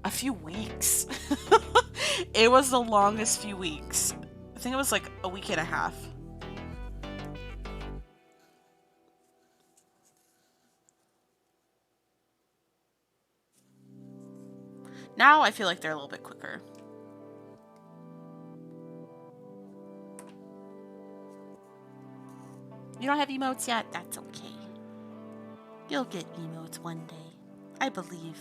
A few weeks. It was the longest few weeks. I think it was like a week and a half. Now I feel like they're a little bit quicker. You don't have emotes yet? That's okay. You'll get emotes one day. I believe.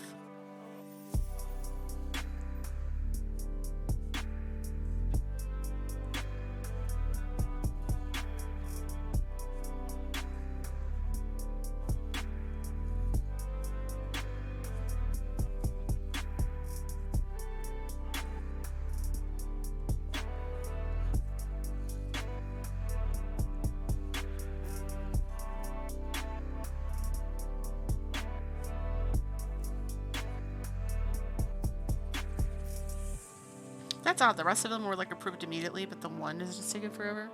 That's odd. The rest of them were like approved immediately, but the one is just taking forever.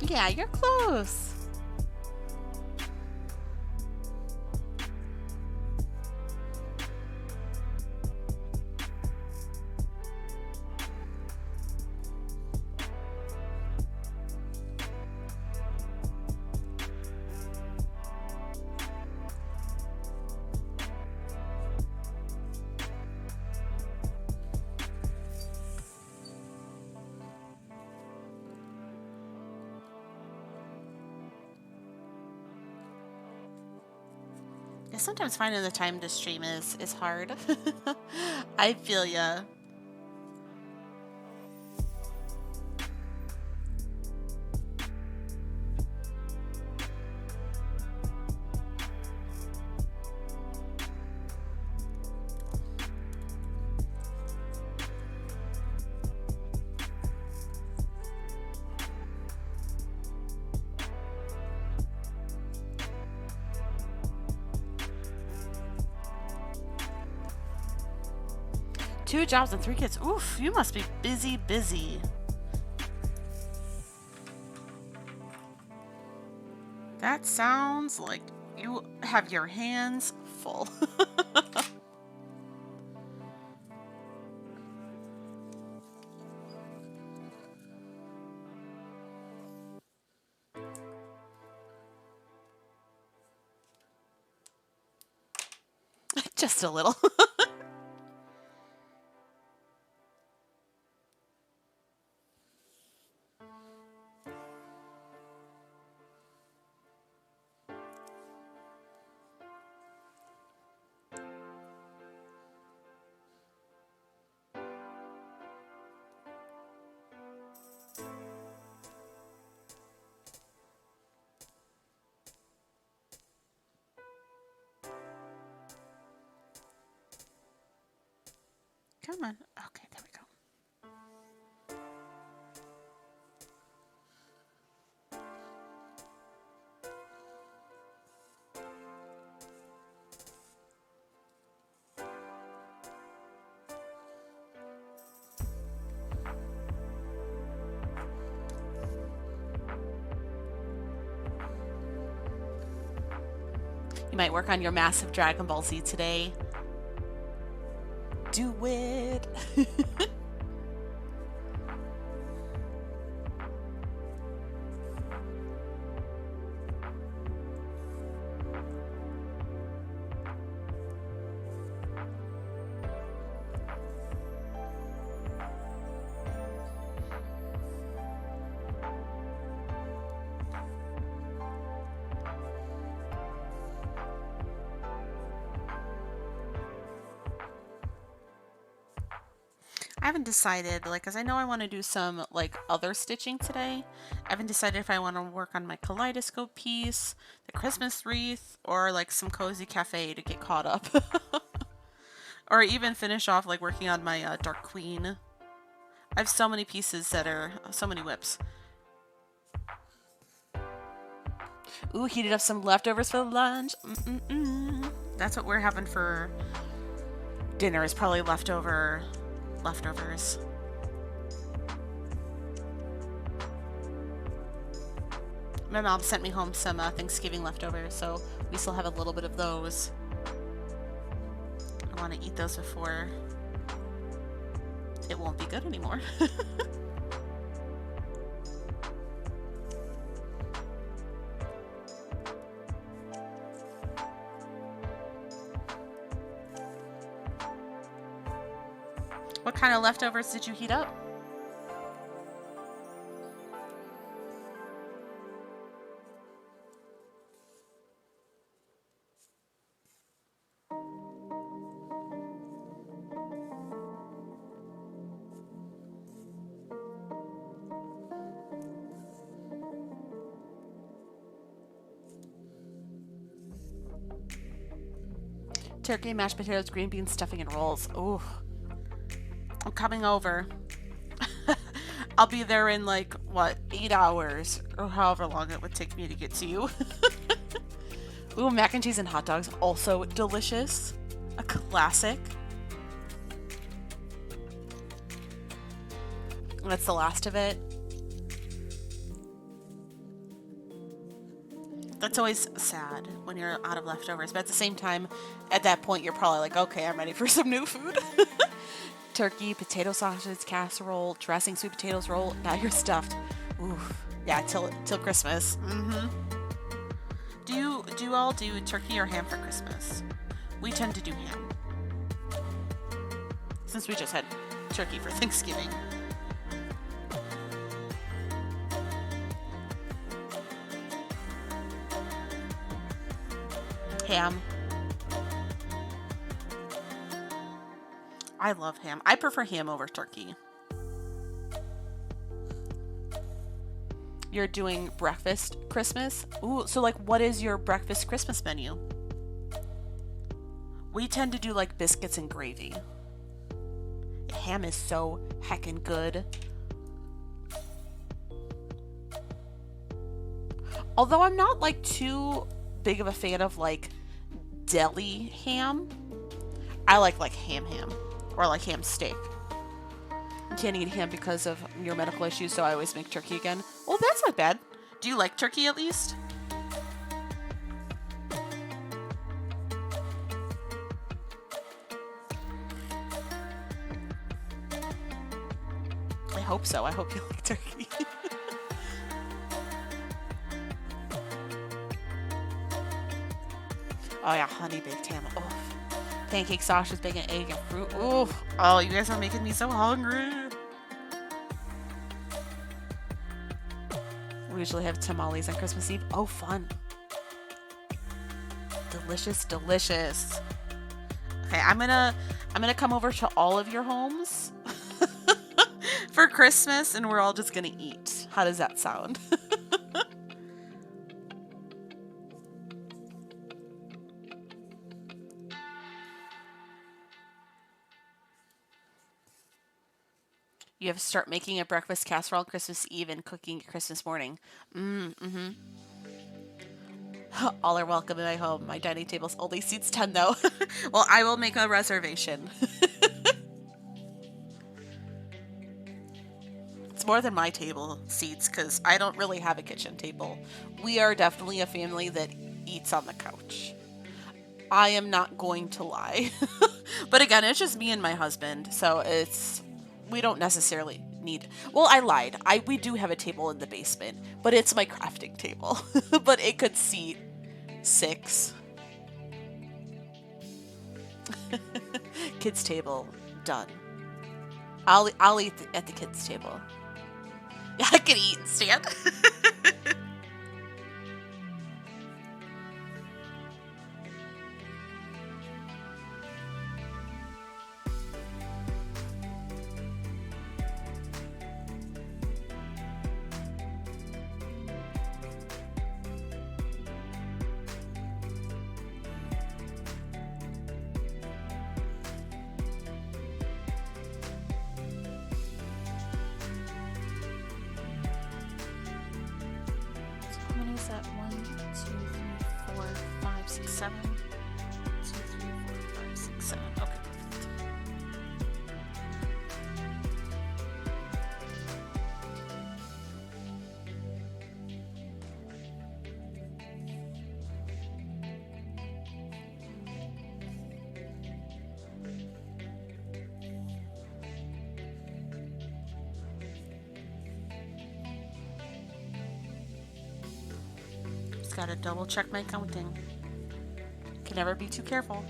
Yeah, you're close. Yeah, sometimes finding the time to stream is hard. I feel ya. 2 jobs and 3 kids. Oof, you must be busy, busy. That sounds like you have your hands full. Just a little. Come on. Okay, there we go. You might work on your massive Dragon Ball Z today. Do it. I haven't decided, like, because I know I want to do some, like, other stitching today. I haven't decided if I want to work on my kaleidoscope piece, the Christmas wreath, or, like, some cozy cafe to get caught up. Or even finish off, like, working on my Dark Queen. I have so many pieces that are, so many whips. Ooh, heated up some leftovers for lunch. Mm-mm-mm. That's what we're having for dinner, is probably leftovers. My mom sent me home some Thanksgiving leftovers, so we still have a little bit of those. I want to eat those before it won't be good anymore. What kind of leftovers did you heat up? Turkey, mashed potatoes, green beans, stuffing, and rolls. Ooh. I'm coming over. I'll be there in like, what, 8 hours? Or however long it would take me to get to you. Ooh, mac and cheese and hot dogs. Also delicious. A classic. That's the last of it. That's always sad when you're out of leftovers, but at the same time, at that point, you're probably like, okay, I'm ready for some new food. Turkey, potato sausage, casserole, dressing, sweet potatoes roll. Now you're stuffed. Oof. Yeah, till Christmas. Do you all do turkey or ham for Christmas? We tend to do ham, since we just had turkey for Thanksgiving. Ham. I love ham. I prefer ham over turkey. You're doing breakfast Christmas? Ooh, so like what is your breakfast Christmas menu? We tend to do like biscuits and gravy. Ham is so heckin' good. Although I'm not like too big of a fan of like deli ham. I like ham or like ham steak. I can't eat ham because of your medical issues, so I always make turkey again. Well, that's not bad. Do you like turkey at least? I hope so. I hope you like turkey. Oh yeah, honey baked ham. Oh, pancake sausage, bacon, egg, and fruit. Oh, you guys are making me so hungry. We usually have tamales on Christmas Eve. Oh, fun. Delicious, delicious. Okay, I'm gonna come over to all of your homes for Christmas, and we're all just gonna eat. How does that sound? You have to start making a breakfast casserole on Christmas Eve and cooking Christmas morning. All are welcome in my home. My dining table's only seats 10 though. Well, I will make a reservation. It's more than my table seats because I don't really have a kitchen table. We are definitely a family that eats on the couch. I am not going to lie. But again, it's just me and my husband, so we don't necessarily need. Well, I lied. We do have a table in the basement, but it's my crafting table. But it could seat 6. Kids table done. I'll eat at the kids table. Yeah, I can eat and stand. How many is that? 1, 2, 3, 4, 5, 6, 7. It's gotta double check my counting. Can never be too careful.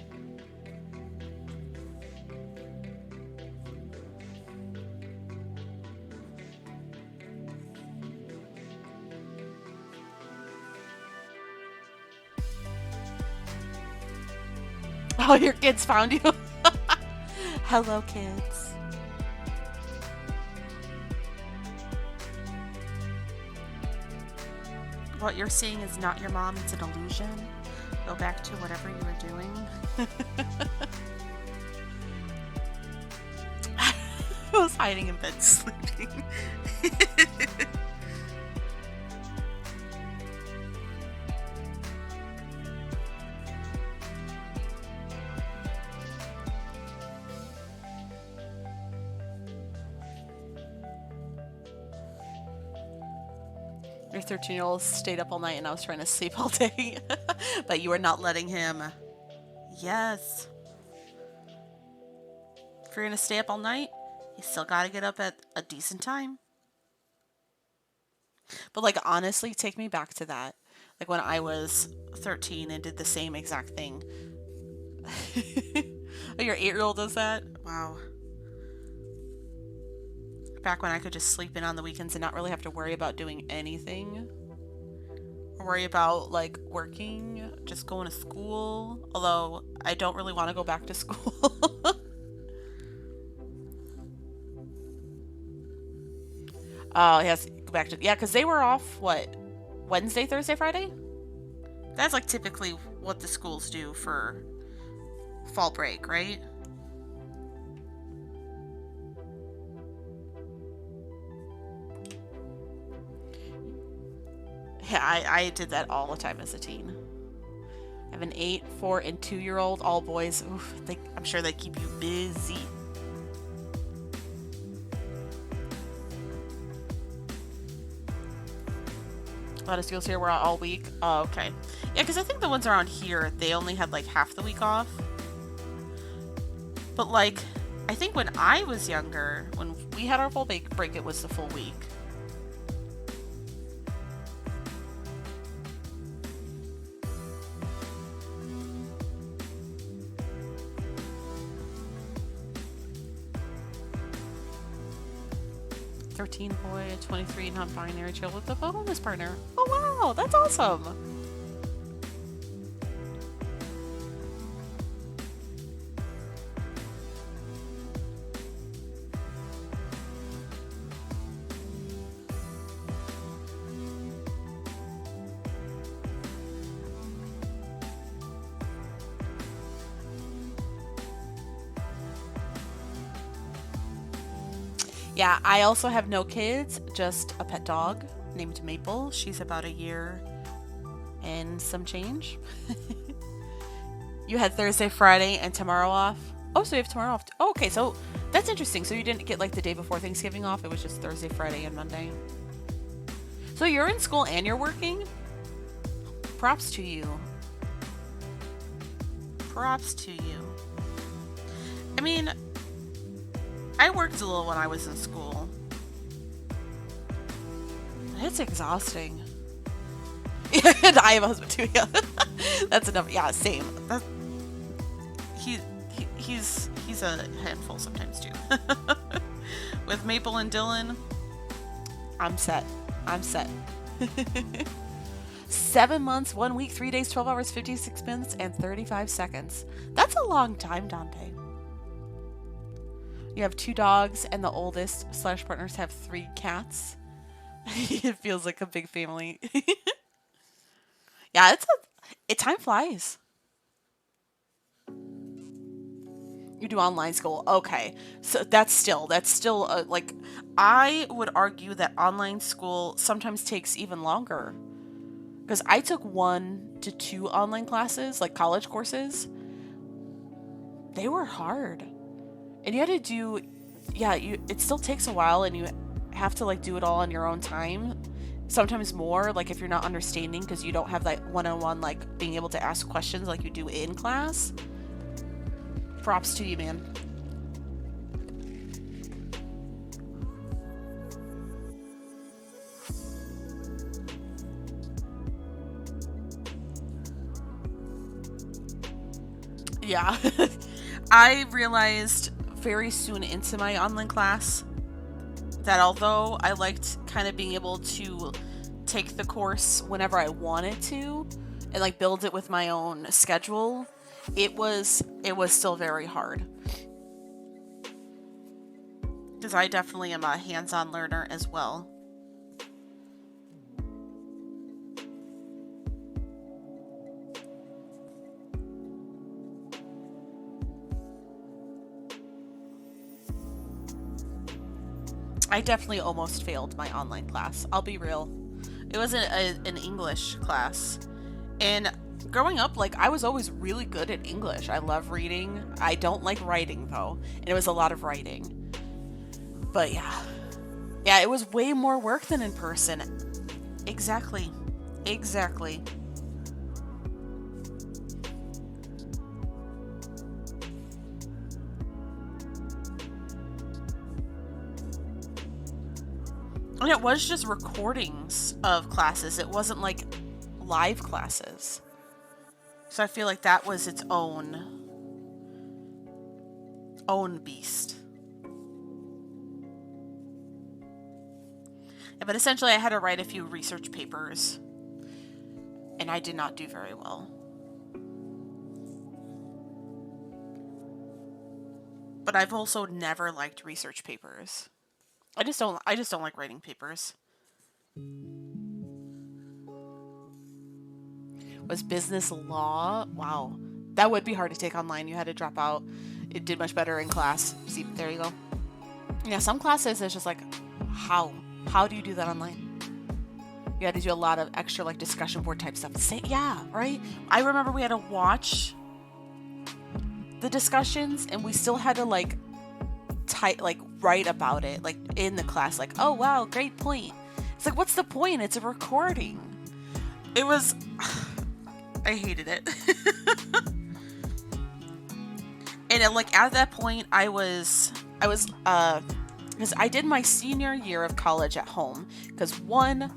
Oh, your kids found you. Hello, kids. What you're seeing is not your mom, it's an illusion. Go back to whatever you were doing. I was hiding in bed sleeping. Your 13-year-old stayed up all night and I was trying to sleep all day. But you were not letting him. Yes. If you're going to stay up all night, you still got to get up at a decent time. But like, honestly, take me back to that. Like when I was 13 and did the same exact thing. Oh, your 8-year-old does that? Wow. Back when I could just sleep in on the weekends and not really have to worry about doing anything. Or worry about like working, just going to school. Although I don't really want to go back to school. Oh, yes, go back to, yeah, because they were off, what, Wednesday, Thursday, Friday? That's like typically what the schools do for fall break, right? Yeah, I did that all the time as a teen. I have an 8, 4, and 2-year-old, all boys. Oof, I'm sure they keep you busy. A lot of schools here were out all week. Oh, okay. Yeah, because I think the ones around here, they only had like half the week off. But like, I think when I was younger, when we had our full break, it was the full week. Boy, a 23 non-binary child with a bonus partner. Oh wow, that's awesome. Yeah, I also have no kids, just a pet dog named Maple. She's about a year and some change. You had Thursday, Friday, and tomorrow off? Oh, so you have tomorrow off. Oh, okay, so that's interesting. So you didn't get like the day before Thanksgiving off. It was just Thursday, Friday, and Monday. So you're in school and you're working? Props to you. Props to you. I mean, I worked a little when I was in school. It's exhausting. And I have a husband too, yeah. That's enough. Yeah, same. He's a handful sometimes too. With Maple and Dylan, I'm set. 7 months, 1 week, 3 days, 12 hours, 56 minutes, and 35 seconds. That's a long time, Dante. You have 2 dogs, and the oldest / partners have 3 cats. It feels like a big family. Yeah, time flies. You do online school. Okay. So that's still like, I would argue that online school sometimes takes even longer. Because I took 1 to 2 online classes, like college courses. They were hard. And you had to do, yeah, it still takes a while and you have to like do it all on your own time. Sometimes more, like if you're not understanding because you don't have that one-on-one, like being able to ask questions like you do in class. Props to you, man. Yeah. I realized very soon into my online class that although I liked kind of being able to take the course whenever I wanted to and like build it with my own schedule, it was still very hard. Because I definitely am a hands-on learner as well. I definitely almost failed my online class. I'll be real. It was an English class. And growing up, like, I was always really good at English. I love reading. I don't like writing, though. And it was a lot of writing. But yeah. Yeah, it was way more work than in person. Exactly. Exactly. And it was just recordings of classes. It wasn't like live classes. So I feel like that was its own beast. Yeah, but essentially I had to write a few research papers and I did not do very well. But I've also never liked research papers. I just don't like writing papers. Was business law? Wow. That would be hard to take online. You had to drop out. It did much better in class. See, there you go. Yeah, some classes it's just like, how? How do you do that online? You had to do a lot of extra like discussion board type stuff. Yeah, right? I remember we had to watch the discussions and we still had to like write about it like in the class like, oh wow, great point. It's like, what's the point? It's a recording. It was I hated it. And like at that point because I did my senior year of college at home because one,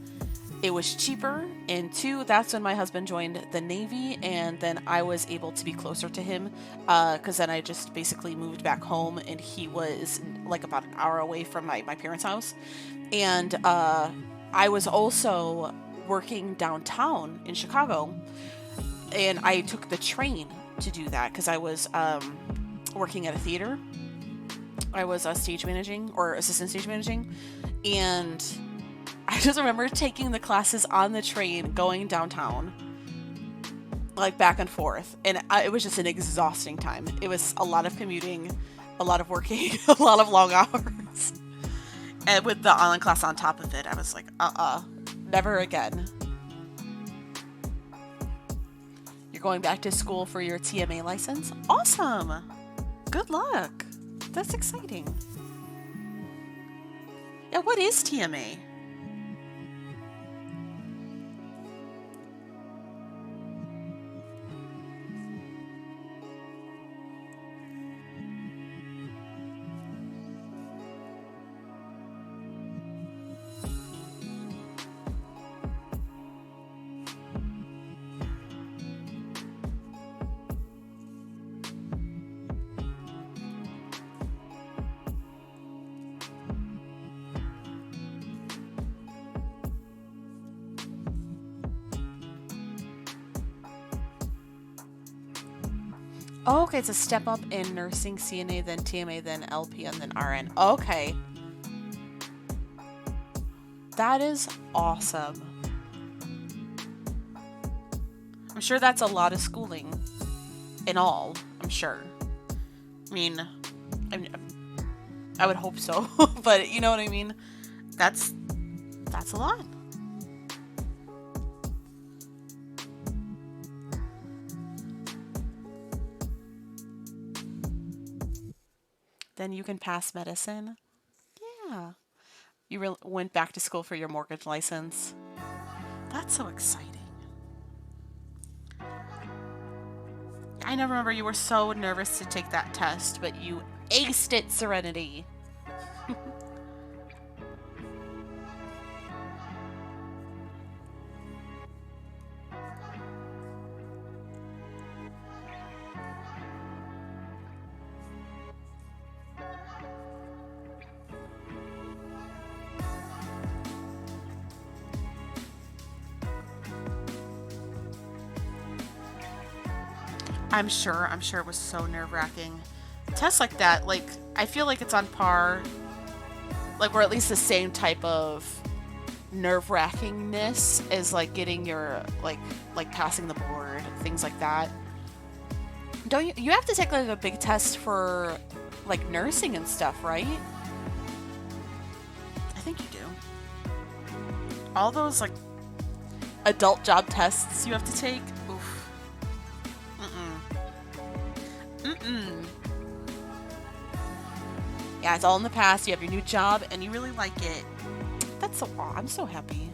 it was cheaper, and two, that's when my husband joined the Navy, and then I was able to be closer to him because then I just basically moved back home, and he was like about an hour away from my parents' house. And I was also working downtown in Chicago, and I took the train to do that because I was working at a theater. I was stage managing or assistant stage managing, and I just remember taking the classes on the train going downtown, like back and forth, and it was just an exhausting time. It was a lot of commuting, a lot of working, a lot of long hours, and with the online class on top of it, I was like, never again. You're going back to school for your TMA license? Awesome! Good luck! That's exciting. Yeah, what is TMA? Oh, okay, it's a step up in nursing, CNA, then TMA, then LPN, then RN. Okay. That is awesome. I'm sure that's a lot of schooling in all, I'm sure. I mean, I, I would hope so, but you know what I mean? That's a lot. Then you can pass medicine. Yeah. You went back to school for your mortgage license. That's so exciting. I never remember you were so nervous to take that test, but you aced it, Serenity. I'm sure it was so nerve-wracking. Tests like that, like, I feel like it's on par, like, or at least the same type of nerve-wrackingness as, like, getting your, like passing the board, things like that. Don't you have to take, like, a big test for, like, nursing and stuff, right? I think you do. All those, like, adult job tests you have to take. Oof. Yeah, it's all in the past. You have your new job and you really like it. That's so aw, I'm so happy.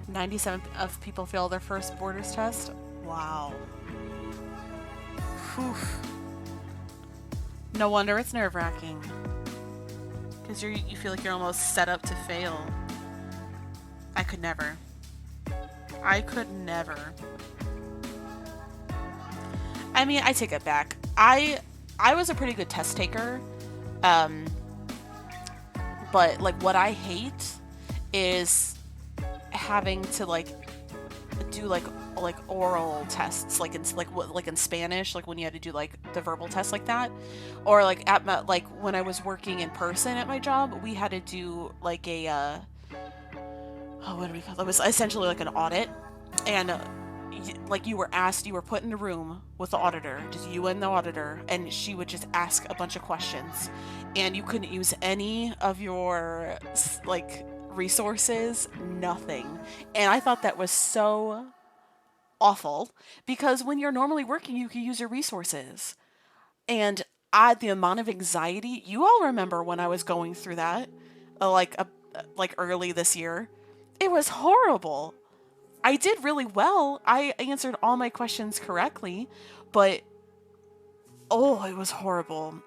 .97% of people fail their first boarders test. Wow. Whew. No wonder it's nerve-wracking. Because you feel like you're almost set up to fail. I could never. I could never. I mean, I take it back. I was a pretty good test taker. But like what I hate is having to like do like oral tests, like in Spanish, like when you had to do like the verbal test like that, or like at my, like when I was working in person at my job, we had to do like a what do we call it? It was essentially like an audit, and like you were put in a room with the auditor, just you and the auditor, and she would just ask a bunch of questions, and you couldn't use any of your like resources, nothing. And I thought that was so awful, because when you're normally working, you can use your resources. And the amount of anxiety, you all remember when I was going through that, like early this year, it was horrible. I did really well. I answered all my questions correctly, but oh, it was horrible.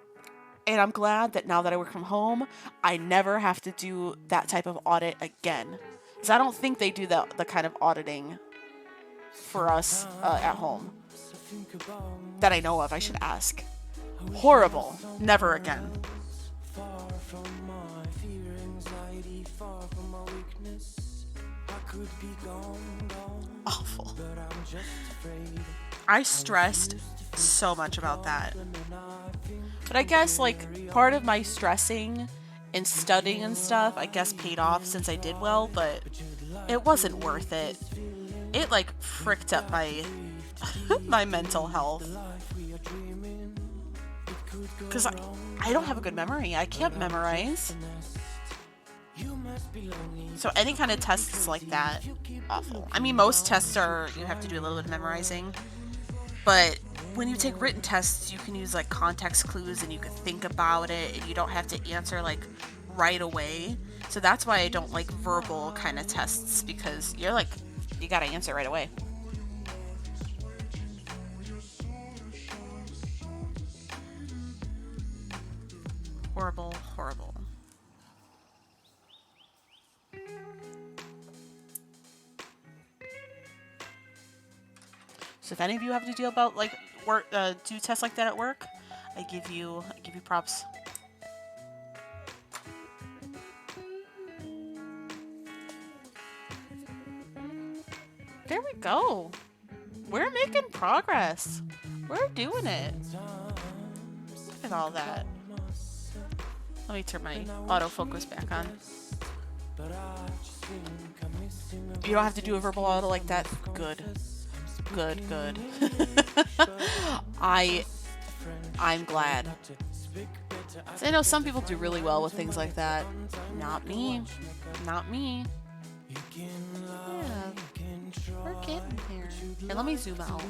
And I'm glad that now that I work from home, I never have to do that type of audit again. Because I don't think they do the kind of auditing for us at home that I know of. I should ask. Horrible. Never again. Awful. I stressed so much about that. But I guess, like, part of my stressing and studying and stuff, I guess paid off since I did well, but it wasn't worth it. It, like, fricked up my my mental health. Because I don't have a good memory. I can't memorize. So any kind of tests like that, awful. I mean, most tests you have to do a little bit of memorizing. But when you take written tests, you can use like context clues and you can think about it and you don't have to answer like right away. So that's why I don't like verbal kind of tests, because you're like, you gotta answer right away. Horrible, horrible. So if any of you have to deal about like work, do tests like that at work, I give you props. There we go. We're making progress. We're doing it. Look at all that. Let me turn my autofocus back on. You don't have to do a verbal auto like that. Good. Good, good. I'm glad. So I know some people do really well with things like that. Not me. Not me. Yeah. We're getting here. Here, let me zoom out.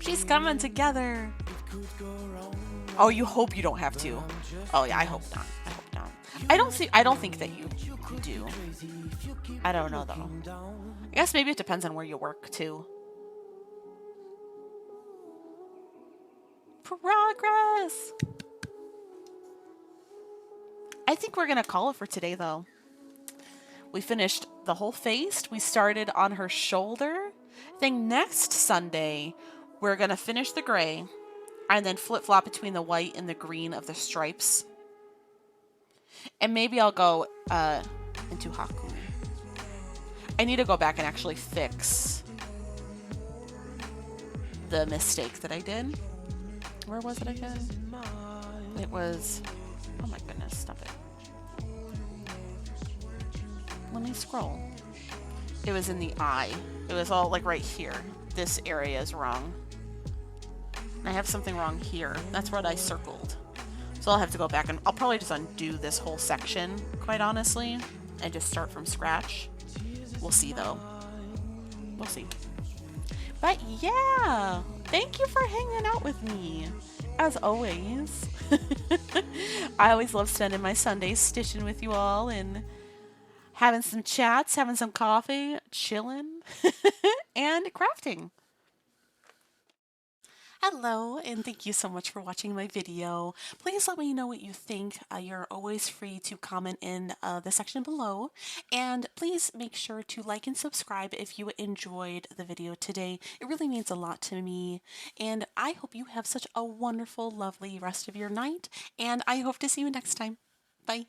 She's coming together. Oh, you hope you don't have to. Oh yeah, I hope not. I hope not. I don't think that you do. I don't know though. I guess maybe it depends on where you work too. Progress! I think we're gonna call it for today though. We finished the whole face. We started on her shoulder. I think next Sunday we're gonna finish the gray and then flip flop between the white and the green of the stripes. And maybe I'll go into Haku. I need to go back and actually fix the mistake that I did. Where was it again? It was, oh my goodness, stop it. Let me scroll. It was in the eye. It was all like right here. This area is wrong. And I have something wrong here. That's what I circled. So I'll have to go back and I'll probably just undo this whole section, quite honestly, and just start from scratch. We'll see though. We'll see. But yeah, thank you for hanging out with me. As always. I always love spending my Sundays stitching with you all and having some chats, having some coffee, chilling, and crafting. Hello, and thank you so much for watching my video. Please let me know what you think. You're always free to comment in the section below. And please make sure to like and subscribe if you enjoyed the video today. It really means a lot to me. And I hope you have such a wonderful, lovely rest of your night. And I hope to see you next time. Bye.